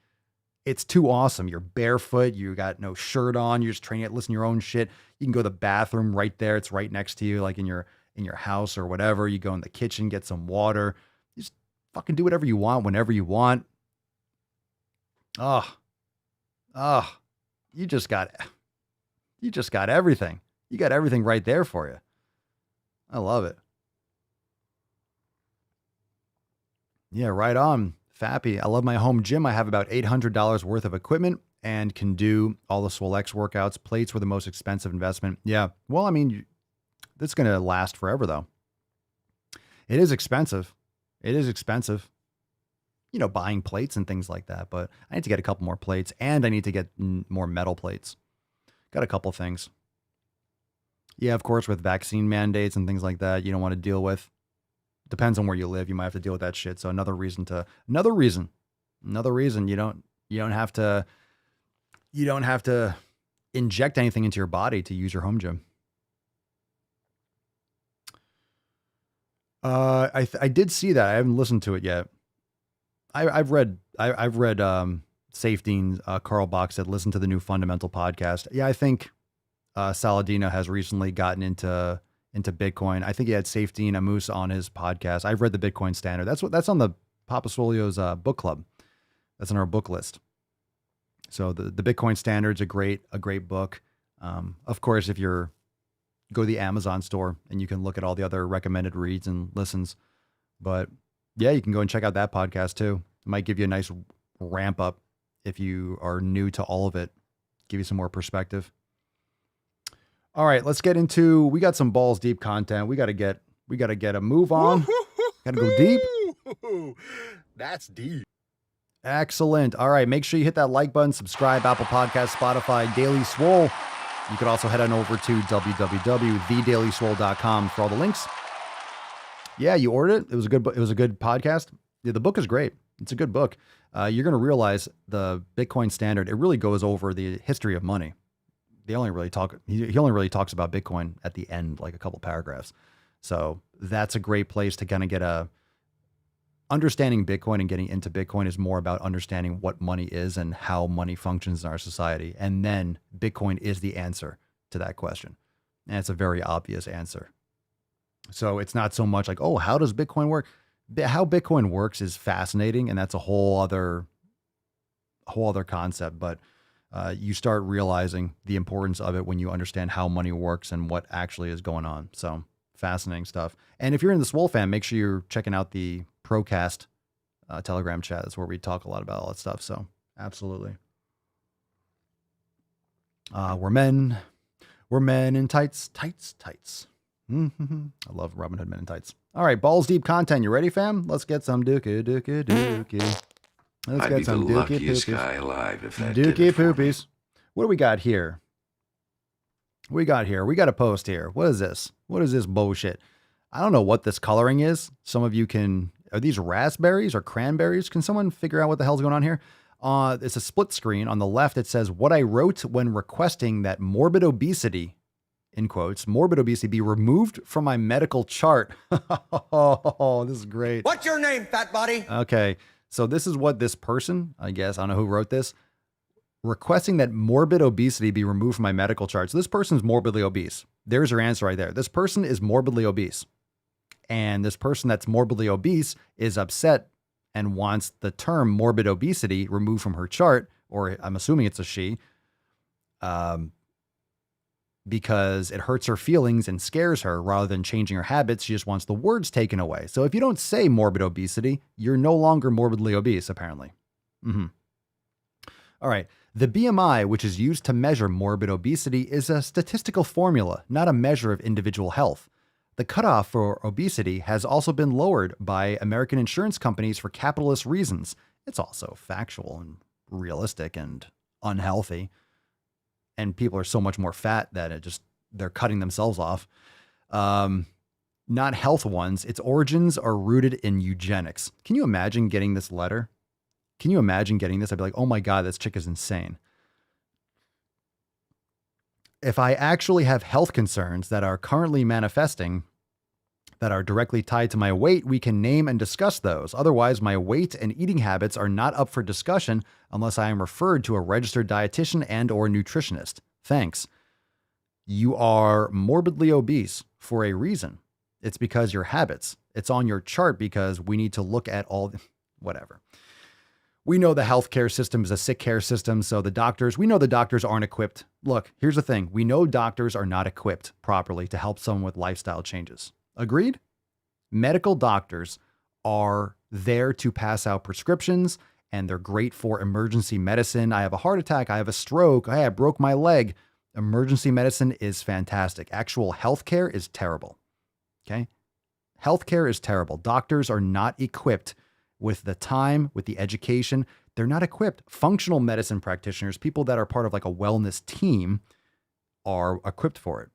It's too awesome. You're barefoot. You got no shirt on. You're just training it. Listen to your own shit. You can go to the bathroom right there. It's right next to you, like in your house or whatever. You go in the kitchen, get some water. You just fucking do whatever you want, whenever you want. You just got everything. You got everything right there for you. I love it. Yeah, right on. Fappy. I love my home gym. I have about $800 worth of equipment and can do all the SwoleX workouts. Plates were the most expensive investment. Yeah. Well, I mean, that's going to last forever though. It is expensive. Buying plates and things like that, but I need to get a couple more plates and I need to get more metal plates. Got a couple things. Yeah, of course, with vaccine mandates and things like that, you don't want to deal with. Depends on where you live. You might have to deal with that shit. So another reason you don't have to inject anything into your body to use your home gym. I did see that. I haven't listened to it yet. I've read Safety, Carl Bach said, listen to the new Fundamental podcast. Yeah, I think Saladino has recently gotten into Bitcoin. I think he had Safety and Amus on his podcast. I've read the Bitcoin Standard. That's on the Papa Swolio's book club. That's on our book list. So the Bitcoin Standard's a great book. Of course, if go to the Amazon store and you can look at all the other recommended reads and listens. But yeah, you can go and check out that podcast too. It might give you a nice ramp up if you are new to all of it. Give you some more perspective. All right, let's get into, we got some balls deep content. We got to get a move on. Got to go deep.
That's deep.
Excellent. All right, make sure you hit that like button, subscribe, Apple Podcasts, Spotify, Daily Swole. You could also head on over to www.thedailyswole.com for all the links. Yeah, you ordered it. It was a good podcast. Yeah, the book is great. It's a good book. You're going to realize the Bitcoin Standard, it really goes over the history of money. He only really talks about Bitcoin at the end, like a couple paragraphs. So that's a great place to kind of get understanding Bitcoin, and getting into Bitcoin is more about understanding what money is and how money functions in our society. And then Bitcoin is the answer to that question. And it's a very obvious answer. So it's not so much like, oh, how does Bitcoin work? How Bitcoin works is fascinating. And that's a whole other concept. But you start realizing the importance of it when you understand how money works and what actually is going on. So fascinating stuff. And if you're in the SwoleFam, make sure you're checking out the Procast Telegram chat. That's where we talk a lot about all that stuff. So absolutely. We're men in tights. Mm-hmm. I love Robin Hood Men in Tights. All right, balls deep content. You ready, fam? Let's get some dookie. Let's get some dookie
luckiest
poopies.
guy alive if that
Dookie
did it for me.
poopies. What do we got here? We got a post here. What is this? What is this bullshit? I don't know what this coloring is. Some of you are these raspberries or cranberries? Can someone figure out what the hell's going on here? It's a split screen. On the left, it says, what I wrote when requesting that morbid obesity, in quotes, morbid obesity be removed from my medical chart. Oh, this is great.
What's your name, fat body?
Okay. So this is what this person, I guess, I don't know who wrote this. requesting that morbid obesity be removed from my medical chart. So this person's morbidly obese. There's your answer right there. This person is morbidly obese. And this person that's morbidly obese is upset and wants the term morbid obesity removed from her chart, or I'm assuming it's a she, because it hurts her feelings and scares her. Rather than changing her habits, she just wants the words taken away. So if you don't say morbid obesity, you're no longer morbidly obese, apparently. All right. The BMI, which is used to measure morbid obesity, is a statistical formula, not a measure of individual health. The cutoff for obesity has also been lowered by American insurance companies for capitalist reasons. It's also factual and realistic and unhealthy. And people are so much more fat that they're cutting themselves off. Not health ones. Its origins are rooted in eugenics. Can you imagine getting this letter? Can you imagine getting this? I'd be like, oh my God, this chick is insane. If I actually have health concerns that are currently manifesting that are directly tied to my weight, we can name and discuss those. Otherwise, my weight and eating habits are not up for discussion unless I am referred to a registered dietitian and or nutritionist. Thanks. You are morbidly obese for a reason. It's because your habits. It's on your chart because we need to look at whatever. We know the healthcare system is a sick care system, so we know the doctors aren't equipped. Look, here's the thing. We know doctors are not equipped properly to help someone with lifestyle changes. Agreed? Medical doctors are there to pass out prescriptions, and they're great for emergency medicine. I have a heart attack. I have a stroke. I broke my leg. Emergency medicine is fantastic. Actual healthcare is terrible. Okay? Healthcare is terrible. Doctors are not equipped with the time, with the education. They're not equipped. Functional medicine practitioners, people that are part of like a wellness team, are equipped for it.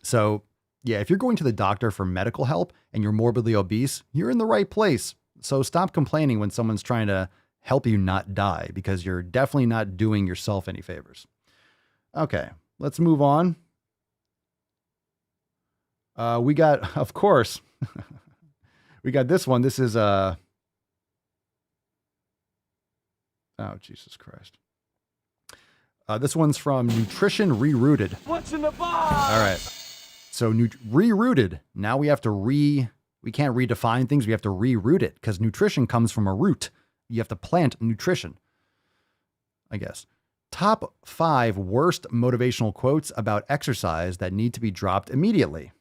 So yeah, if you're going to the doctor for medical help and you're morbidly obese, you're in the right place. So stop complaining when someone's trying to help you not die, because you're definitely not doing yourself any favors. Okay, let's move on. We got, of course, we got this one. This is oh, Jesus Christ. This one's from Nutrition Rerouted.
What's in the box?
All right. So rerouted. Now we have to we can't redefine things. We have to reroute it because nutrition comes from a root. You have to plant nutrition, I guess. Top 5 worst motivational quotes about exercise that need to be dropped immediately.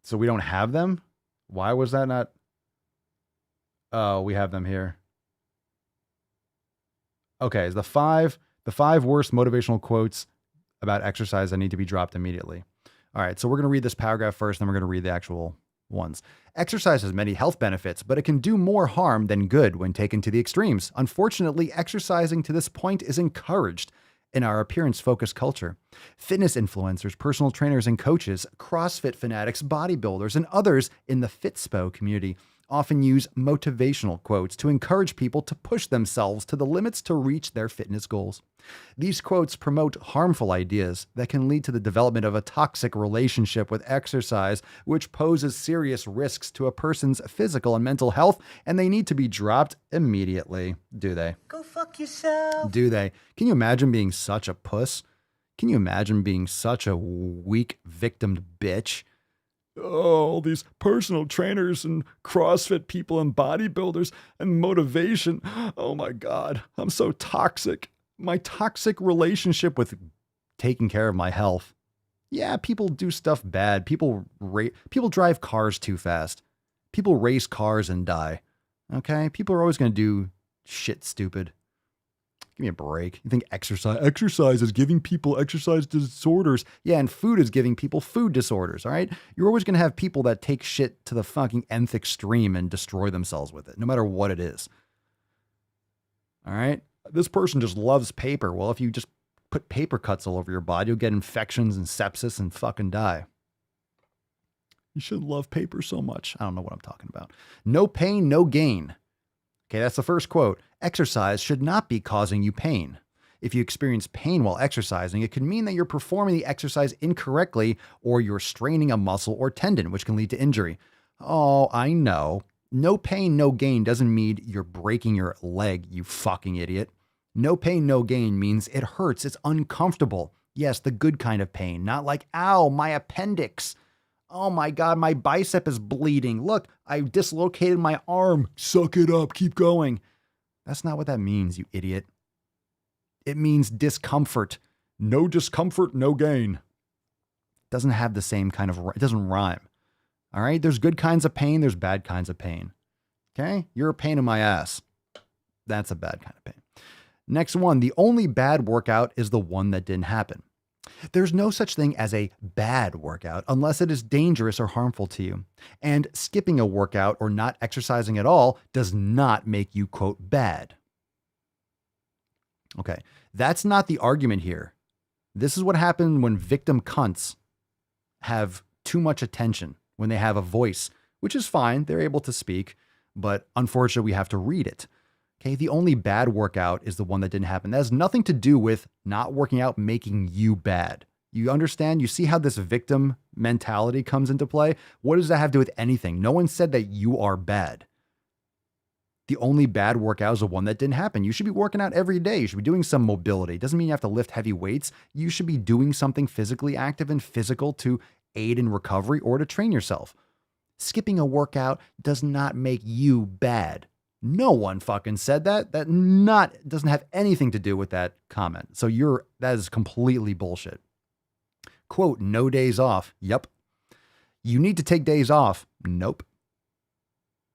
So we don't have them? Why was that not? Oh, we have them here. Okay, the five worst motivational quotes about exercise that need to be dropped immediately. All right, so we're going to read this paragraph first, then we're going to read the actual ones. Exercise has many health benefits, but it can do more harm than good when taken to the extremes. Unfortunately, exercising to this point is encouraged in our appearance-focused culture. Fitness influencers, personal trainers and coaches, CrossFit fanatics, bodybuilders, and others in the Fitspo community often use motivational quotes to encourage people to push themselves to the limits to reach their fitness goals. These quotes promote harmful ideas that can lead to the development of a toxic relationship with exercise, which poses serious risks to a person's physical and mental health, and they need to be dropped immediately. Do they?
Go fuck yourself.
Do they? Can you imagine being such a puss? Can you imagine being such a weak, victimed bitch? Oh, all these personal trainers and CrossFit people and bodybuilders and motivation. Oh my God, I'm so toxic. My toxic relationship with taking care of my health. Yeah, people do stuff bad. People drive cars too fast. People race cars and die. Okay? People are always going to do shit stupid. Give me a break. You think exercise is giving people exercise disorders. Yeah, and food is giving people food disorders, all right? You're always going to have people that take shit to the fucking nth extreme and destroy themselves with it, no matter what it is. All right? This person just loves paper. Well, if you just put paper cuts all over your body, you'll get infections and sepsis and fucking die. You shouldn't love paper so much. I don't know what I'm talking about. No pain, no gain. Okay, that's the first quote. Exercise should not be causing you pain. If you experience pain while exercising, it could mean that you're performing the exercise incorrectly or you're straining a muscle or tendon, which can lead to injury. Oh, I know. No pain, no gain doesn't mean you're breaking your leg, you fucking idiot. No pain, no gain means it hurts, it's uncomfortable. Yes, the good kind of pain, not like, ow, my appendix. Oh my God, my bicep is bleeding. Look, I dislocated my arm. Suck it up, keep going. That's not what that means, you idiot. It means discomfort. No discomfort, no gain. Doesn't have the same kind of, it doesn't rhyme. All right, there's good kinds of pain, there's bad kinds of pain. Okay, you're a pain in my ass. That's a bad kind of pain. Next one, the only bad workout is the one that didn't happen. There's no such thing as a bad workout unless it is dangerous or harmful to you. And skipping a workout or not exercising at all does not make you, quote, bad. Okay, that's not the argument here. This is what happens when victim cunts have too much attention, when they have a voice, which is fine. They're able to speak, but unfortunately, we have to read it. Okay, the only bad workout is the one that didn't happen. That has nothing to do with not working out making you bad. You understand? You see how this victim mentality comes into play? What does that have to do with anything? No one said that you are bad. The only bad workout is the one that didn't happen. You should be working out every day. You should be doing some mobility. It doesn't mean you have to lift heavy weights. You should be doing something physically active and physical to aid in recovery or to train yourself. Skipping a workout does not make you bad. No one fucking said that. That doesn't have anything to do with that comment. So that is completely bullshit. Quote, no days off. Yep. You need to take days off. Nope.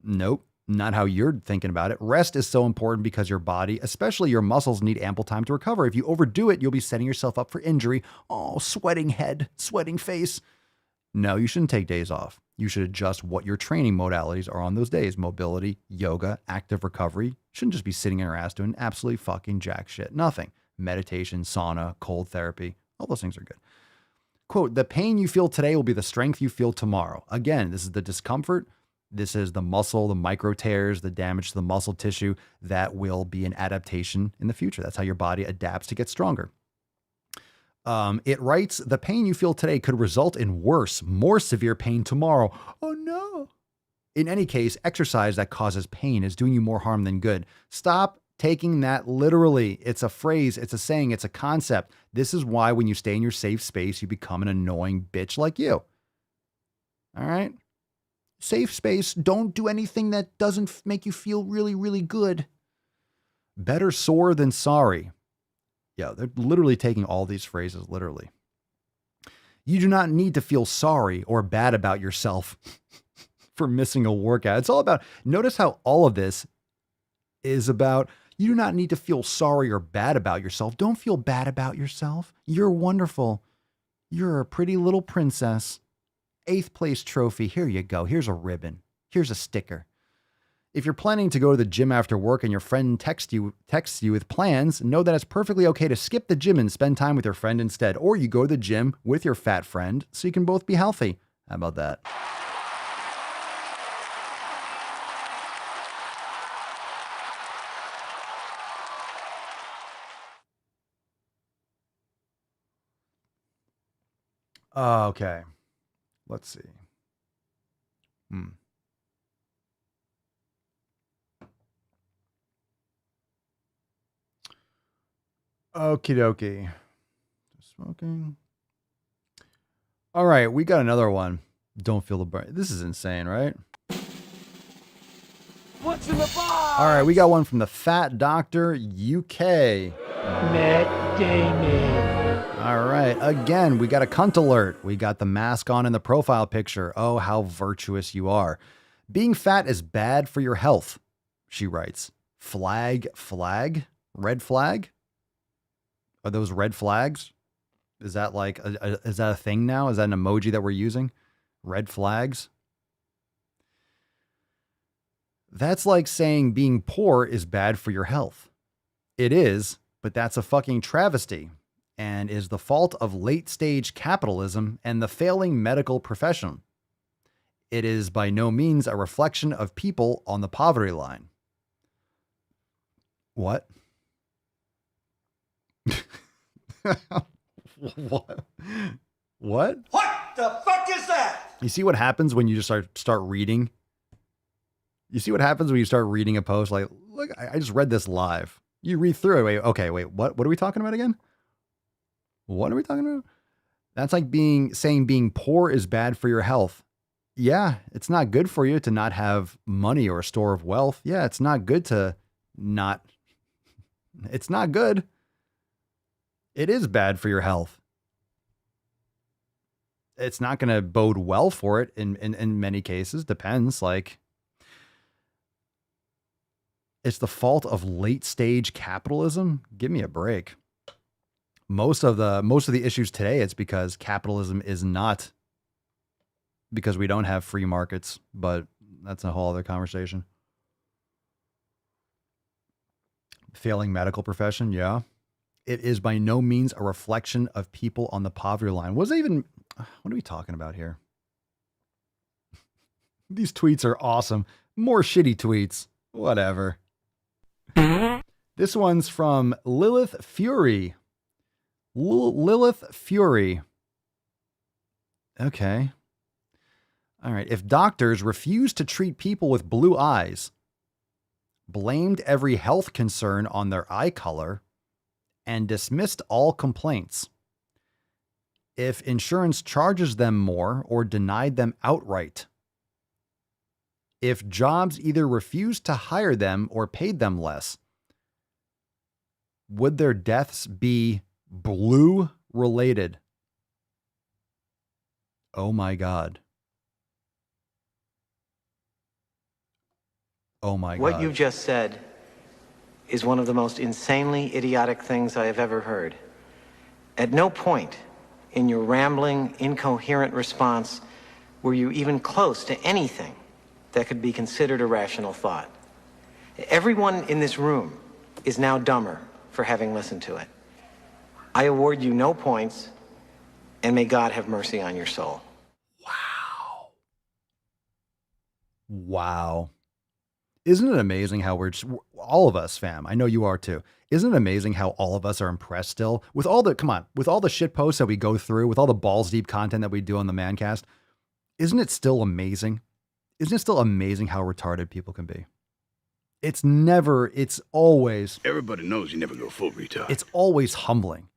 Nope. Not how you're thinking about it. Rest is so important because your body, especially your muscles, need ample time to recover. If you overdo it, you'll be setting yourself up for injury. Oh, sweating head, sweating face. No, you shouldn't take days off. You should adjust what your training modalities are on those days. Mobility, yoga, active recovery. You shouldn't just be sitting in your ass doing absolutely fucking jack shit. Nothing. Meditation, sauna, cold therapy. All those things are good. Quote, the pain you feel today will be the strength you feel tomorrow. Again, this is the discomfort. This is the muscle, the micro tears, the damage to the muscle tissue that will be an adaptation in the future. That's how your body adapts to get stronger. It writes, the pain you feel today could result in worse, more severe pain tomorrow. Oh no. In any case, exercise that causes pain is doing you more harm than good. Stop taking that literally. It's a phrase, it's a saying, it's a concept. This is why when you stay in your safe space, you become an annoying bitch like you. All right? Safe space, don't do anything that doesn't make you feel really, really good. Better sore than sorry. Yeah, they're literally taking all these phrases literally. You do not need to feel sorry or bad about yourself for missing a workout. It's all about, notice how all of this is about, you do not need to feel sorry or bad about yourself. Don't feel bad about yourself. You're wonderful. You're a pretty little princess. 8th place trophy. Here you go. Here's a ribbon. Here's a sticker. If you're planning to go to the gym after work and your friend texts you with plans, know that it's perfectly okay to skip the gym and spend time with your friend instead. Or you go to the gym with your fat friend so you can both be healthy. How about that? Okay. Let's see. Okie dokie. Smoking. All right, we got another one. Don't feel the burn. This is insane, right?
What's in the box?
All right, we got one from the Fat Doctor UK.
Matt Damon.
All right, again, we got a cunt alert. We got the mask on in the profile picture. Oh, how virtuous you are. Being fat is bad for your health, she writes. Flag? Red flag? Are those red flags? Is that like, is that a thing now? Is that an emoji that we're using? Red flags? That's like saying being poor is bad for your health. It is, but that's a fucking travesty and is the fault of late stage capitalism and the failing medical profession. It is by no means a reflection of people on the poverty line. What? What? What?
What the fuck is that?
You see what happens when you just start reading? You see what happens when you start reading a post? Like, look, I just read this live. You read through it. Wait, what are we talking about again? What are we talking about? That's like saying being poor is bad for your health. Yeah, it's not good for you to not have money or a store of wealth. Yeah, it's not good to not. It's not good. It is bad for your health. It's not going to bode well for it in many cases. Depends. Like, it's the fault of late stage capitalism. Give me a break. Most of the issues today, it's because capitalism is not, because we don't have free markets, but that's a whole other conversation. Failing medical profession. Yeah. It is by no means a reflection of people on the poverty line. What are we talking about here? These tweets are awesome. More shitty tweets. Whatever. This one's from Lilith Fury. Lilith Fury. Okay. All right. If doctors refuse to treat people with blue eyes, blamed every health concern on their eye color, and dismissed all complaints, if insurance charges them more or denied them outright, if jobs either refused to hire them or paid them less, would their deaths be blue related? Oh my God. Oh my God.
What you've just said is one of the most insanely idiotic things I have ever heard. At no point in your rambling, incoherent response were you even close to anything that could be considered a rational thought. Everyone in this room is now dumber for having listened to it. I award you no points, and may God have mercy on your soul.
Wow. Isn't it amazing how all of us, fam, I know you are too. Isn't it amazing how all of us are impressed still with all the shit posts that we go through, with all the balls deep content that we do on the Mancast? Isn't it still amazing? Isn't it still amazing how retarded people can be? It's always.
Everybody knows you never go full retard.
It's always humbling.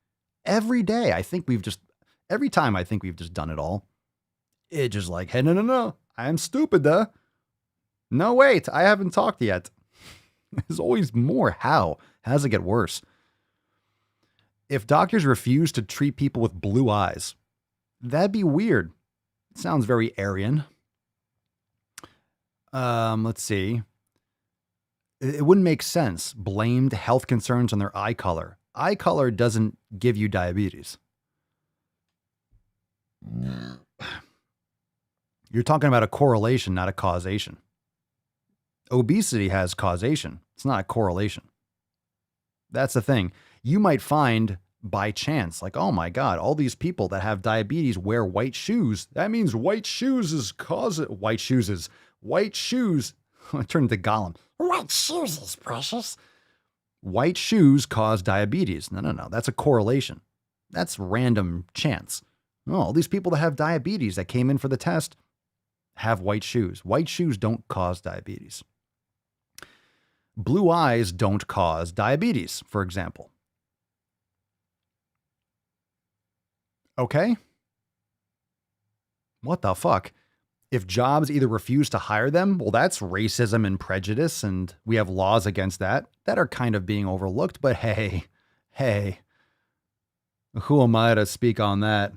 Every day, every time I think we've just done it all. It's just like, hey, no. I am stupid, though. No, wait, I haven't talked yet. There's always more. How? How does it get worse? If doctors refuse to treat people with blue eyes, that'd be weird. It sounds very Aryan. Let's see. It wouldn't make sense. Blamed health concerns on their eye color. Eye color doesn't give you diabetes. You're talking about a correlation, not a causation. Obesity has causation. It's not a correlation. That's the thing. You might find by chance, like, oh my God, all these people that have diabetes wear white shoes. That means white shoes. I turned to Gollum. White shoes is precious. White shoes cause diabetes. No. That's a correlation. That's random chance. Oh, all these people that have diabetes that came in for the test have white shoes. White shoes don't cause diabetes. Blue eyes don't cause diabetes, for example. Okay? What the fuck? If jobs either refuse to hire them, well, that's racism and prejudice, and we have laws against that are kind of being overlooked. But hey, who am I to speak on that?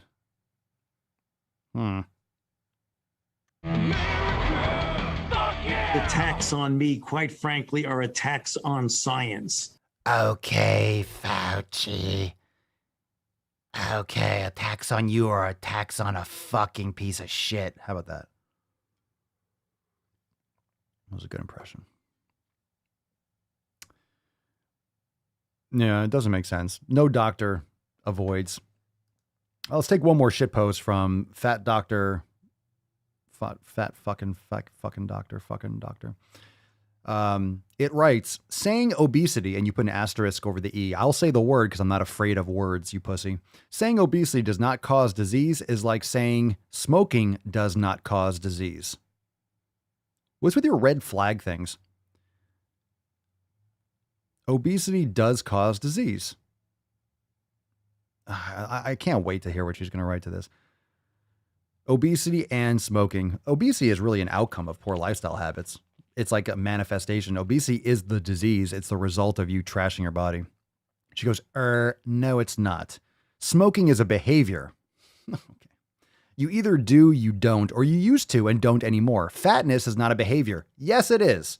Attacks on me, quite frankly, are attacks on science.
Okay, Fauci. Okay, attacks on you are attacks on a fucking piece of shit. How about that? That was a good impression. Yeah, it doesn't make sense. No doctor avoids. Let's take one more shit post from Fat Doctor. Fat fucking doctor. It writes, saying obesity, and you put an asterisk over the E. I'll say the word because I'm not afraid of words, you pussy. Saying obesity does not cause disease is like saying smoking does not cause disease. What's with your red flag things? Obesity does cause disease. I can't wait to hear what she's going to write to this. Obesity and smoking. Obesity is really an outcome of poor lifestyle habits. It's like a manifestation. Obesity is the disease. It's the result of you trashing your body. She goes, no, it's not. Smoking is a behavior. Okay. You either do, you don't, or you used to and don't anymore. Fatness is not a behavior. Yes, it is.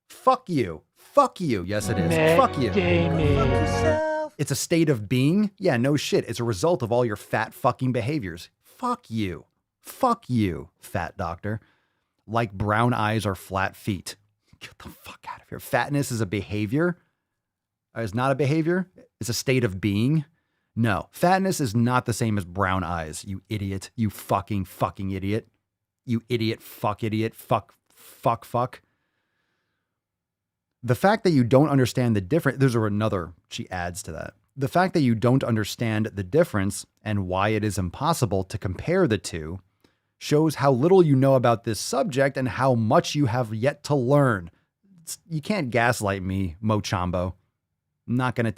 Fuck you. Fuck you. Yes, it is. Fuck you. Fuck yourself. It's a state of being. Yeah, no shit. It's a result of all your fat fucking behaviors. Fuck you. Fuck you, fat doctor. Like brown eyes or flat feet. Get the fuck out of here. Fatness is a behavior. It's not a behavior. It's a state of being. No, fatness is not the same as brown eyes, you idiot. You fucking idiot. You idiot, fuck. The fact that you don't understand the difference, there's another, she adds to that. The fact that you don't understand the difference and why it is impossible to compare the two shows how little you know about this subject and how much you have yet to learn. You can't gaslight me, Mo Chambo. Not gonna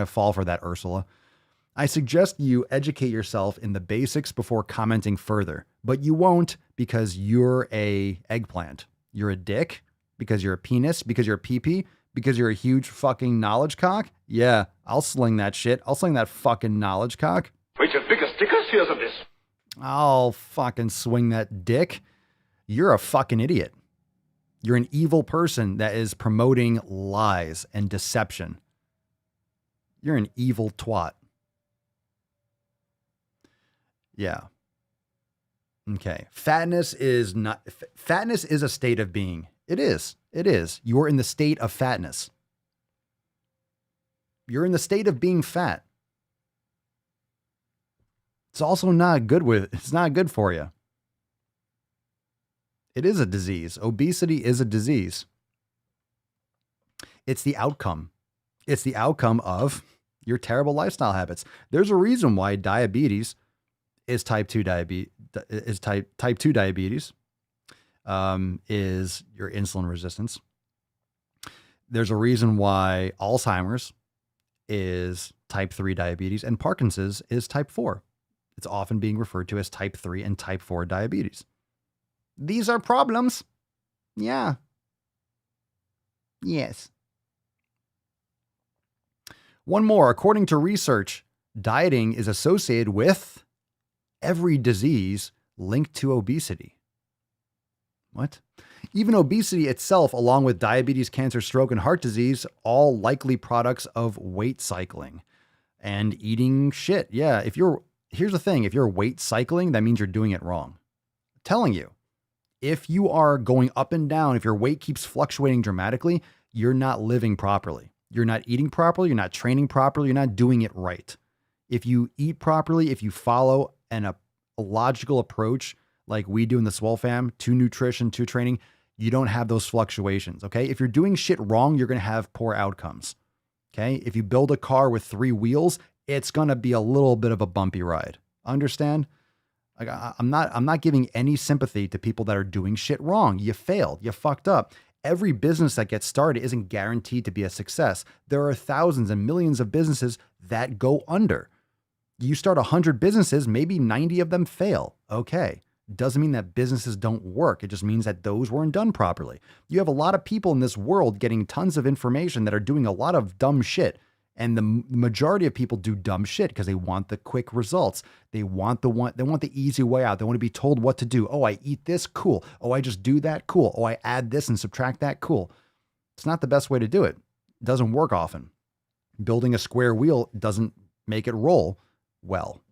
fall for that, Ursula. I suggest you educate yourself in the basics before commenting further, but you won't because you're a eggplant. You're a dick because you're a penis, because you're a pee-pee, because you're a huge fucking knowledge cock. Yeah, I'll sling that shit. I'll sling that fucking knowledge cock.
Wait, your biggest stickers? Here's of this.
I'll fucking swing that dick. You're a fucking idiot. You're an evil person that is promoting lies and deception. You're an evil twat. Yeah. Okay. Fatness is a state of being. It is. You're in the state of fatness. You're in the state of being fat. It's also it's not good for you. It is a disease. Obesity is a disease. It's the outcome. It's the outcome of your terrible lifestyle habits. There's a reason why diabetes is type 2 diabetes, is your insulin resistance. There's a reason why Alzheimer's is type 3 diabetes and Parkinson's is type 4. It's often being referred to as type 3 and type 4 diabetes. These are problems. Yeah. Yes. One more. According to research, dieting is associated with every disease linked to obesity. What? Even obesity itself, along with diabetes, cancer, stroke, and heart disease, all likely products of weight cycling and eating shit. Yeah. Here's the thing. If you're weight cycling, that means you're doing it wrong. I'm telling you, if you are going up and down, if your weight keeps fluctuating dramatically, you're not living properly. You're not eating properly. You're not training properly. You're not doing it right. If you eat properly, if you follow a logical approach like we do in the SwoleFam, to nutrition, to training, you don't have those fluctuations, okay? If you're doing shit wrong, you're going to have poor outcomes, okay? If you build a car with 3 wheels, it's going to be a little bit of a bumpy ride. Understand? Like, I'm not giving any sympathy to people that are doing shit wrong. You failed. You fucked up. Every business that gets started isn't guaranteed to be a success. There are thousands and millions of businesses that go under. You start 100 businesses, maybe 90 of them fail. Okay. Doesn't mean that businesses don't work. It just means that those weren't done properly. You have a lot of people in this world getting tons of information that are doing a lot of dumb shit. And the majority of people do dumb shit because they want the quick results. They want the easy way out. They want to be told what to do. Oh, I eat this, cool. Oh, I just do that, cool. Oh, I add this and subtract that, cool. It's not the best way to do it. It doesn't work often. Building a square wheel doesn't make it roll well.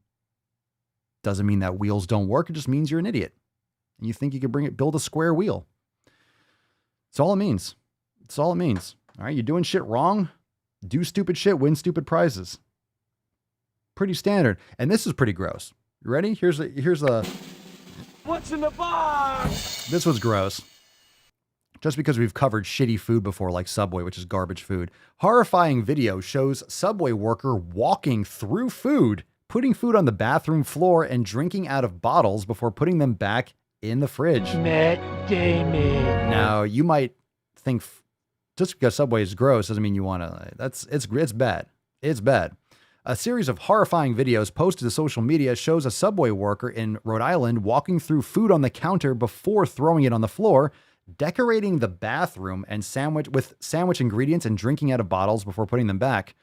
Doesn't mean that wheels don't work. It just means you're an idiot. And you think you can build a square wheel. That's all it means. That's all it means. All right, you're doing shit wrong. Do stupid shit, win stupid prizes. Pretty standard. And this is pretty gross. You ready? Here's a
What's in the box?
This was gross. Just because we've covered shitty food before, like Subway, which is garbage food. Horrifying video shows Subway worker walking through food, putting food on the bathroom floor and drinking out of bottles before putting them back in the fridge.
Matt Damon.
Now, you might think just because Subway is gross doesn't mean you want to. It's bad. It's bad. A series of horrifying videos posted to social media shows a Subway worker in Rhode Island walking through food on the counter before throwing it on the floor, decorating the bathroom and sandwich ingredients and drinking out of bottles before putting them back.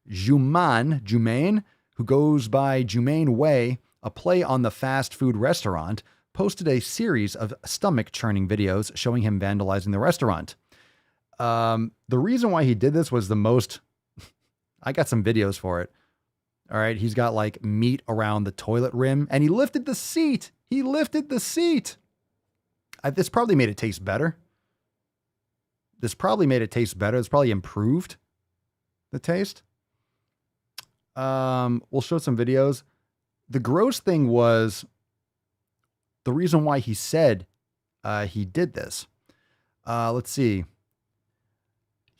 Jumaine, who goes by Jumaine Way, a play on the fast food restaurant, posted a series of stomach-churning videos showing him vandalizing the restaurant. The reason why he did this was the most... I got some videos for it. All right, he's got like meat around the toilet rim, and he lifted the seat. This probably made it taste better. It's probably improved the taste. We'll show some videos. The gross thing was the reason why he said he did this. Let's see.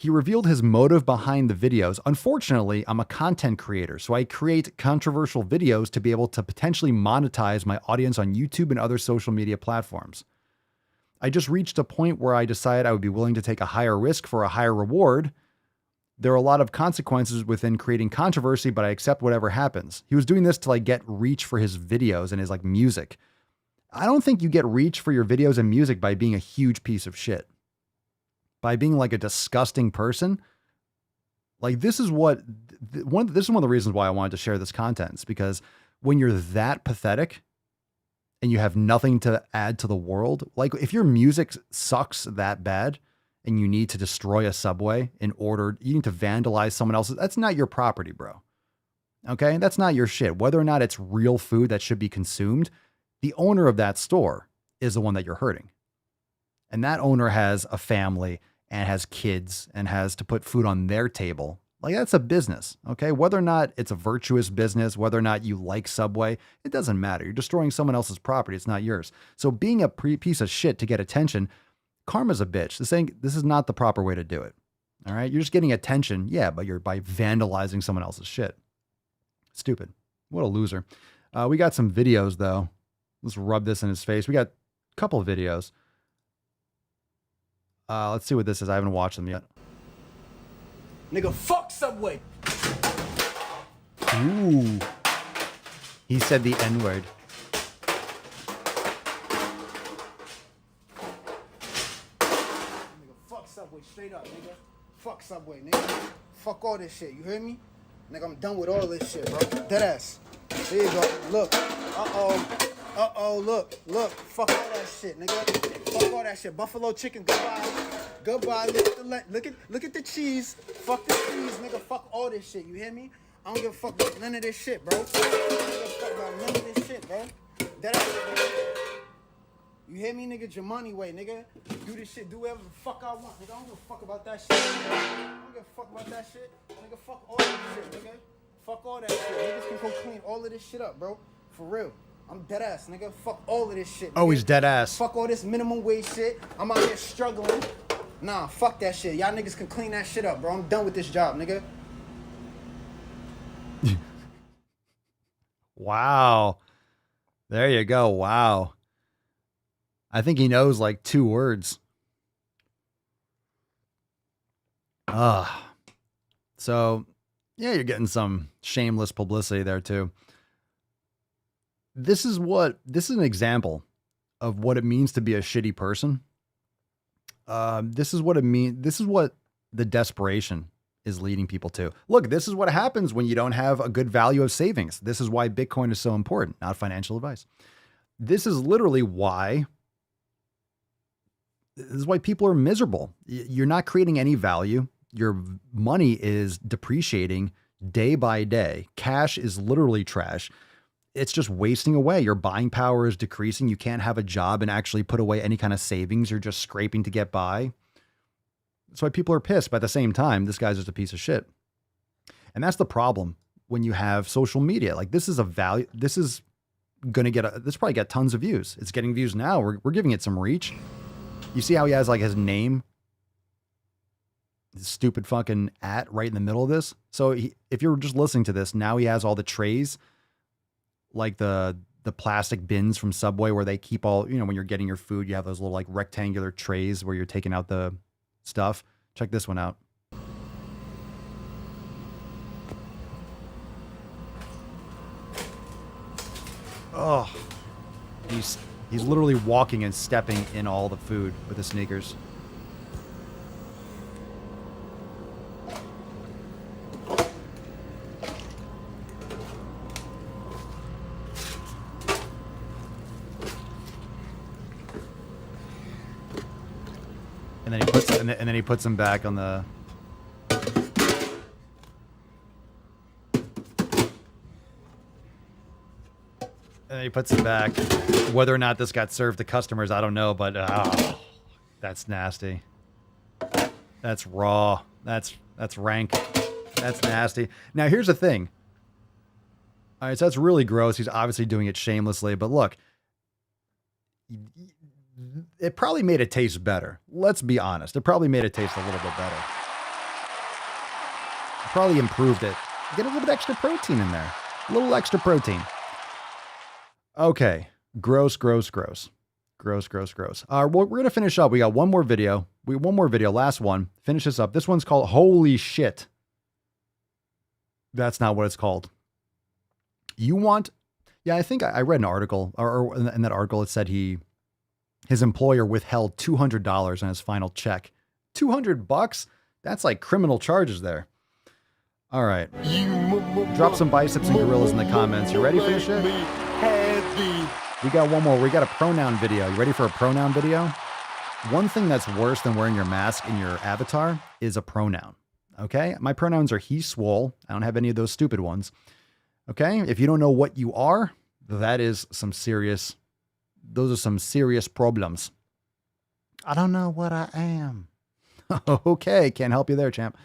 He revealed his motive behind the videos. Unfortunately, I'm a content creator, so I create controversial videos to be able to potentially monetize my audience on YouTube and other social media platforms. I just reached a point where I decided I would be willing to take a higher risk for a higher reward. There are a lot of consequences within creating controversy, but I accept whatever happens. He was doing this to like get reach for his videos and his like music. I don't think you get reach for your videos and music by being a huge piece of shit. By being like a disgusting person. Like this is one of the reasons why I wanted to share this content, is because when you're that pathetic and you have nothing to add to the world, like if your music sucks that bad and you need to destroy a Subway you need to vandalize someone else's, that's not your property, bro. Okay. That's not your shit. Whether or not it's real food that should be consumed, the owner of that store is the one that you're hurting. And that owner has a family and has kids and has to put food on their table. Like that's a business, okay? Whether or not it's a virtuous business, whether or not you like Subway, it doesn't matter. You're destroying someone else's property. It's not yours. So being a piece of shit to get attention, karma's a bitch. This is not the proper way to do it. All right? You're just getting attention. Yeah, but you're by vandalizing someone else's shit. Stupid. What a loser. We got some videos though. Let's rub this in his face. We got a couple of videos. Let's see what this is. I haven't watched them yet.
Nigga, fuck Subway.
Ooh. He said the N-word.
Nigga, fuck Subway, straight up, nigga. Fuck Subway, nigga. Fuck all this shit, you hear me? Nigga, I'm done with all this shit, bro. Deadass. There you go. Look. Look. Fuck all that shit, nigga. Fuck all that shit. Buffalo chicken, goodbye. Look at the cheese. Fuck the cheese, nigga. Fuck all this shit. You hear me? I don't give a fuck about none of this shit, bro. I don't give a fuck about none of this shit, bro. You hear me, nigga? Jamani way, nigga. Do this shit. Do whatever the fuck I want, nigga. I don't give a fuck about that shit. I don't give a fuck about that shit. Nigga, fuck all that shit, nigga. Fuck all that shit. Niggas can go clean all of this shit up, bro. For real. I'm dead ass, nigga. Fuck all of this shit, nigga.
Oh, he's dead ass.
Fuck all this minimum wage shit. I'm out here struggling. Nah, fuck that shit. Y'all niggas can clean that shit up, bro. I'm done with this job, nigga.
Wow. There you go. Wow. I think he knows like 2 words. So, yeah, you're getting some shameless publicity there too. This is an example of what it means to be a shitty person. This is what it means. This is what the desperation is leading people to. Look, this is what happens when you don't have a good value of savings. This is why Bitcoin is so important, not financial advice. This is literally why people are miserable. You're not creating any value. Your money is depreciating day by day. Cash is literally trash. It's just wasting away. Your buying power is decreasing. You can't have a job and actually put away any kind of savings. You're just scraping to get by. That's why people are pissed. But at the same time, this guy's just a piece of shit. And that's the problem when you have social media. Like this is a value. This is going to this probably get tons of views. It's getting views now. We're giving it some reach. You see how he has like his name, his stupid fucking @ right in the middle of this. So if you're just listening to this, now he has all the trays, like the the plastic bins from Subway where they keep all, when you're getting your food, you have those little like rectangular trays where you're taking out the stuff. Check this one out. Oh, he's literally walking and stepping in all the food with his sneakers. And then he puts them back on the. And he puts it back. Whether or not this got served to customers, I don't know, but that's nasty. That's raw. That's rank. That's nasty. Now here's the thing. All right, so that's really gross. He's obviously doing it shamelessly, but look, it probably made it taste better. Let's be honest. It probably made it taste a little bit better. It probably improved it. Get a little bit extra protein in there. A little extra protein. Okay. Gross, gross, gross. Gross, gross, gross. We're going to finish up. We got one more video. Last one. Finish this up. This one's called Holy Shit. That's not what it's called. I think I read an article, or in that article it said his employer withheld $200 on his final check. $200? That's like criminal charges there. All right. Drop some biceps and gorillas in the comments. You ready for this shit? We got one more. We got a pronoun video. You ready for a pronoun video? One thing that's worse than wearing your mask in your avatar is a pronoun. Okay? My pronouns are he, Swole. I don't have any of those stupid ones. Okay? If you don't know what you are, those are some serious problems. I don't know what I am. Okay, can't help you there, champ.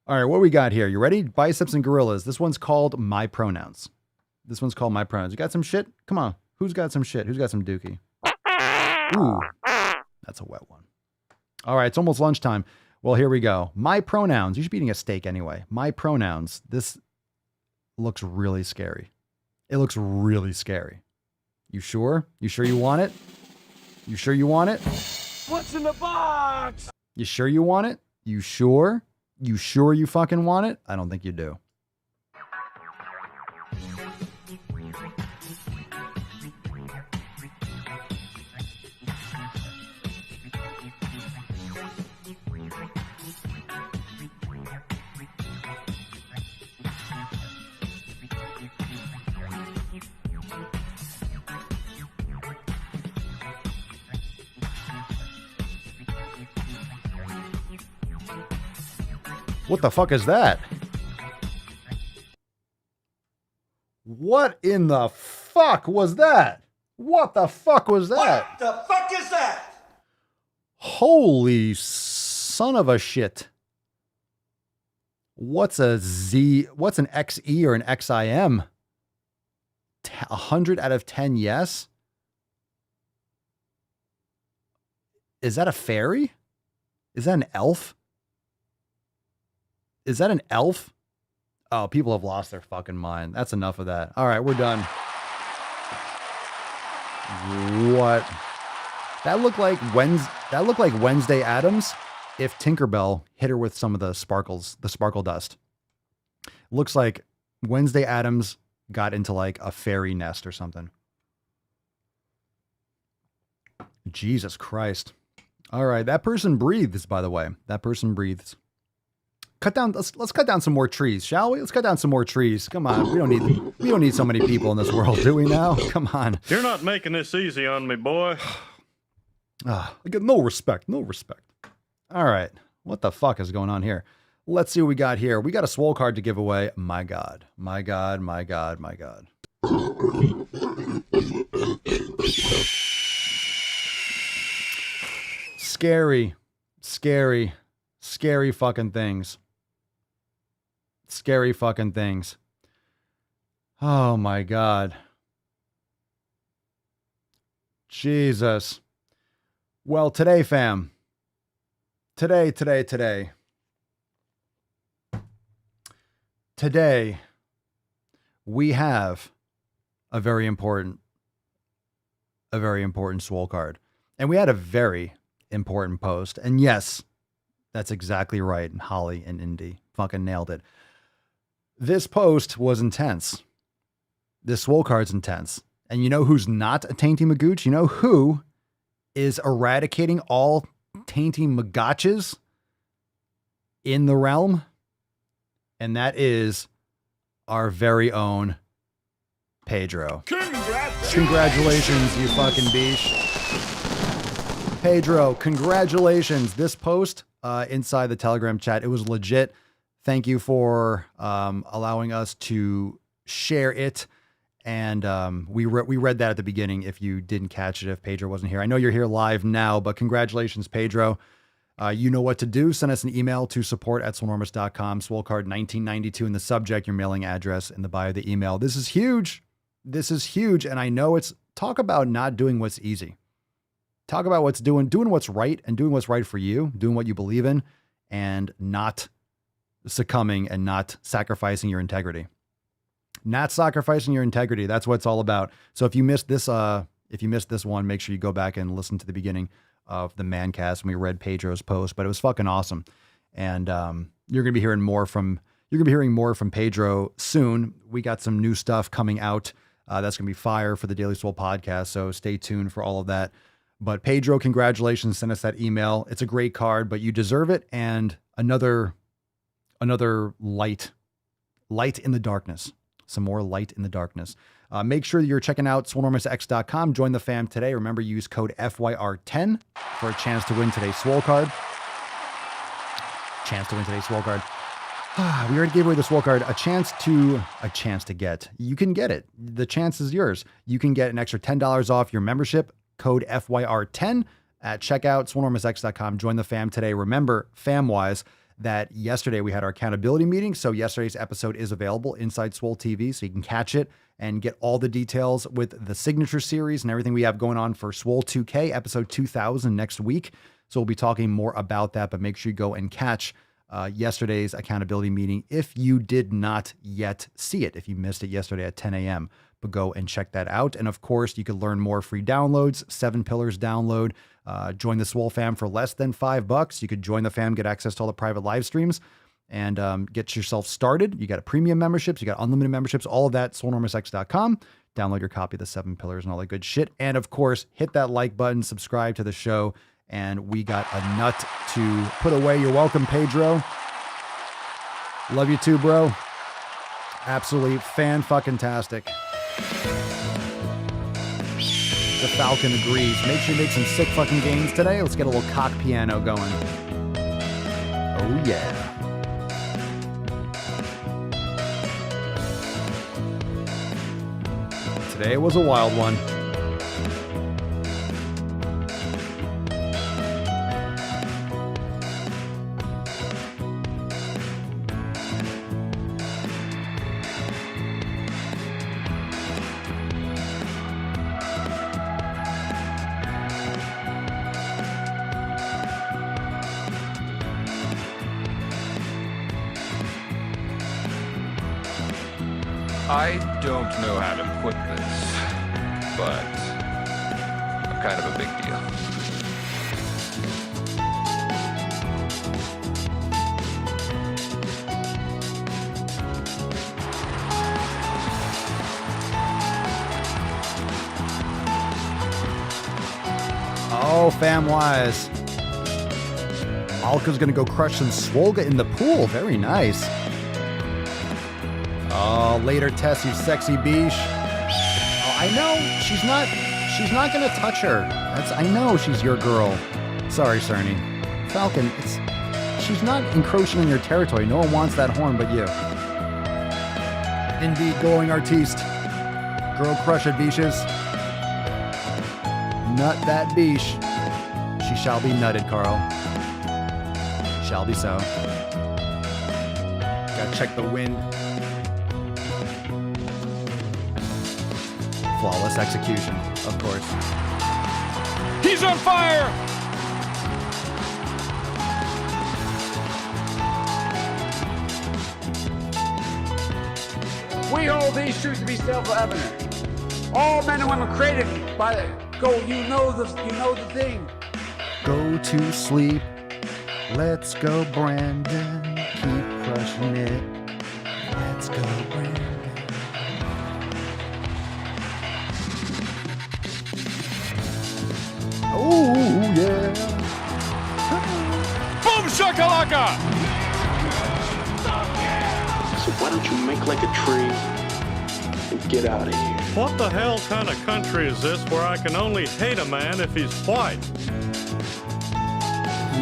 All right, what we got here? You ready? Biceps and gorillas. This one's called My Pronouns. You got some shit? Come on. Who's got some shit? Who's got some dookie? Ooh, that's a wet one. All right, it's almost lunchtime. Well, here we go. My pronouns. You should be eating a steak anyway. My pronouns. This looks really scary. It looks really scary. You sure? You sure you want it? You sure you want it?
What's in the box?
You sure you want it? You sure? You sure you fucking want it? I don't think you do. What the fuck is that? What in the fuck was that? What the fuck was that?
What the fuck is that?
Holy son of a shit. What's a Z? What's an XE or an XIM? 100 out of 10, yes. Is that a fairy? Is that an elf? Is that an elf? Oh, people have lost their fucking mind. That's enough of that. All right, we're done. What? That looked like Wednesday Addams if Tinkerbell hit her with some of the sparkle dust. Looks like Wednesday Addams got into like a fairy nest or something. Jesus Christ. All right, that person breathes, by the way. That person breathes. Let's cut down some more trees, shall we? Let's cut down some more trees. Come on. We don't need so many people in this world, do we now? Come on.
You're not making this easy on me, boy.
I get no respect. No respect. All right. What the fuck is going on here? Let's see what we got here. We got a Swole card to give away. My God. My God. My God. My God. Scary. Scary. Scary fucking things. Scary fucking things. Oh my God. Jesus. Well, today, fam. Today, we have a very important Swole card. And we had a very important post. And yes, that's exactly right. And Holly and Indy fucking nailed it. This post was intense. This Swole card's intense. And you know who's not a Tainty Magooch? You know who is eradicating all Tainty Magotches in the realm? And that is our very own Pedro. Congratulations, you fucking beesh. Pedro, congratulations. This post inside the Telegram chat, it was legit. Thank you for allowing us to share it. And we read that at the beginning if you didn't catch it, if Pedro wasn't here. I know you're here live now, but congratulations, Pedro. You know what to do. Send us an email to support@swolenormous.com. Swolecard 1992 in the subject, your mailing address in the bio of the email. This is huge. This is huge. And I know it's talk about not doing what's easy. Talk about what's doing what's right and doing what's right for you, doing what you believe in and not succumbing and not sacrificing your integrity. Not sacrificing your integrity. That's what it's all about. So if you missed this one, make sure you go back and listen to the beginning of the Mancast when we read Pedro's post, but it was fucking awesome. And you're going to be hearing more from Pedro soon. We got some new stuff coming out. That's going to be fire for the Daily Swole podcast. So stay tuned for all of that. But Pedro, congratulations. Send us that email. It's a great card, but you deserve it. And another light in the darkness. Some more light in the darkness. Make sure that you're checking out SwoleNormousX.com. Join the fam today. Remember, use code FYR10 for a chance to win today's Swole card. We already gave away the Swole card. A chance to get. You can get it. The chance is yours. You can get an extra $10 off your membership. Code FYR10 at checkout, SwoleNormousX.com. Join the fam today. Remember, fam-wise, that yesterday we had our accountability meeting. So yesterday's episode is available inside Swole TV, so you can catch it and get all the details with the signature series and everything we have going on for Swole 2K, episode 2000 next week. So we'll be talking more about that, but make sure you go and catch yesterday's accountability meeting if you did not yet see it, if you missed it yesterday at 10 a.m., but go and check that out. And of course, you can learn more free downloads, 7 Pillars download. Join the SwoleFam for less than $5. You could join the fam, get access to all the private live streams, and get yourself started. You got a premium memberships, you got unlimited memberships, all of that, SwoleNormousX.com. Download your copy of the 7 Pillars and all that good shit. And of course, hit that like button, subscribe to the show, and we got a nut to put away. You're welcome, Pedro. Love you too, bro. Absolutely fan-fucking-tastic. The Falcon agrees. Make sure you make some sick fucking games today. Let's get a little cock piano going. Oh, yeah. Today was a wild one.
I don't know how to put this, but I'm kind of a big deal.
Oh, fam-wise. Alka's gonna go crush some Swolga in the pool. Very nice. Oh, later, Tess, you sexy beesh. Oh, I know. She's not gonna touch her. I know she's your girl. Sorry, Cerny. Falcon, she's not encroaching on your territory. No one wants that horn but you. Indeed, glowing artiste. Girl crush it, beeshes. Nut that beesh. She shall be nutted, Carl. Shall be so. Gotta check the wind. Flawless execution, of course.
He's on fire! We hold these truths to be self-evident.
All men and women created by go. You know the thing.
Go to sleep. Let's go, Brandon. Keep crushing it. Let's go, Brandon. Oh, yeah.
Boom shakalaka!
So why don't you make like a tree and get out of here?
What the hell kind of country is this where I can only hate a man if he's white?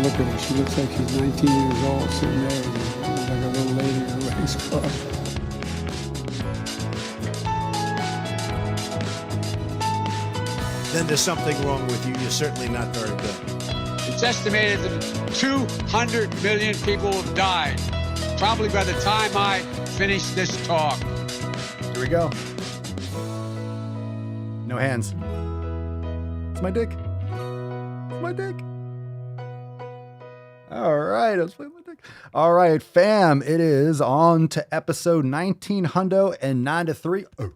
Look at her. She looks like she's 19 years old, sitting there like a little lady in a race car.
Then there's something wrong with you. You're certainly not very good.
It's estimated that 200 million people have died. Probably by the time I finish this talk.
Here we go. No hands. It's my dick. It's my dick. All right, I was playing my dick. All right, fam, it is on to episode 1993. Oh.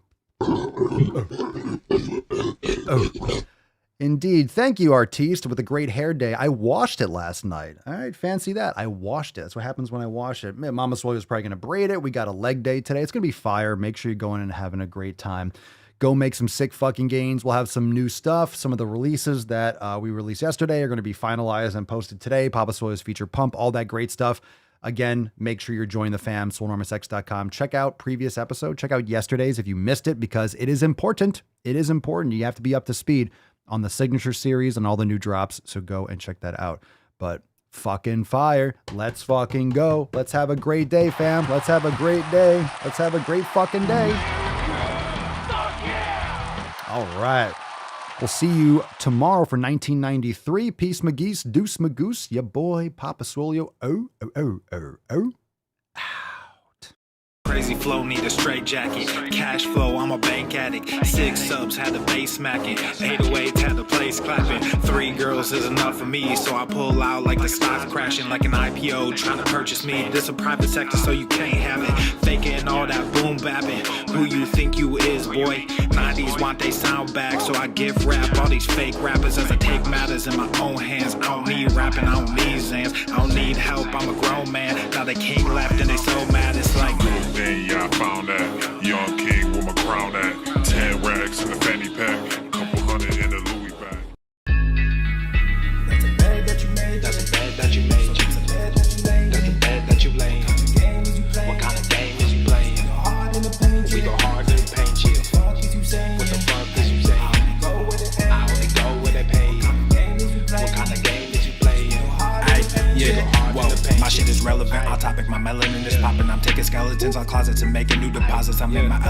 Indeed. Thank you, Artiste, with a great hair day. I washed it last night. All right, fancy that. I washed it. That's what happens when I wash it. Man, Mama Swole was probably going to braid it. We got a leg day today. It's going to be fire. Make sure you're going and having a great time. Go make some sick fucking gains. We'll have some new stuff. Some of the releases that we released yesterday are going to be finalized and posted today. Papa Swole's feature pump, all that great stuff. Again, make sure you're joining the fam, SwoleNormusX.com. Check out previous episode. Check out yesterday's if you missed it, because it is important. It is important. You have to be up to speed on the signature series and all the new drops. So go and check that out. But fucking fire. Let's fucking go. Let's have a great day, fam. Let's have a great day. Let's have a great fucking day. All right. We'll see you tomorrow for 1993. Peace, McGeese. Deuce, Magoose. Ya boy, Papa Swolio. Oh.
Crazy flow, need a straight jacket. Cash flow, I'm a bank addict. 6 subs, had the bass smacking. 808s, had the place clapping. 3 girls is enough for me, so I pull out like the stock's crashing. Like an IPO trying to purchase me. This a private sector, so you can't have it. Faking all that boom bapping. Who you think you is, boy? 90s want they sound back, so I give rap all these fake rappers as I take matters in my own hands. I don't need rapping, I don't need Zans. I don't need help, I'm a grown man. Now they can't laugh and they so mad, it's like
Then yeah, I found that young king with my crown at 10 racks in a fanny pack, couple hundred in a Louis bag.
That's a bed that you made. That's a bed that you made. That's a bed that you made. That's a bed that you laid. What kind of game is you playing? We go hard in the paint chill. What the fuck is you saying? I only go where they pay. What kind of game is you playing? Yeah, whoa, my shit is relevant. On topic, my melanin is popping. I'm taking skeletons on closets and making new deposits. I'm in my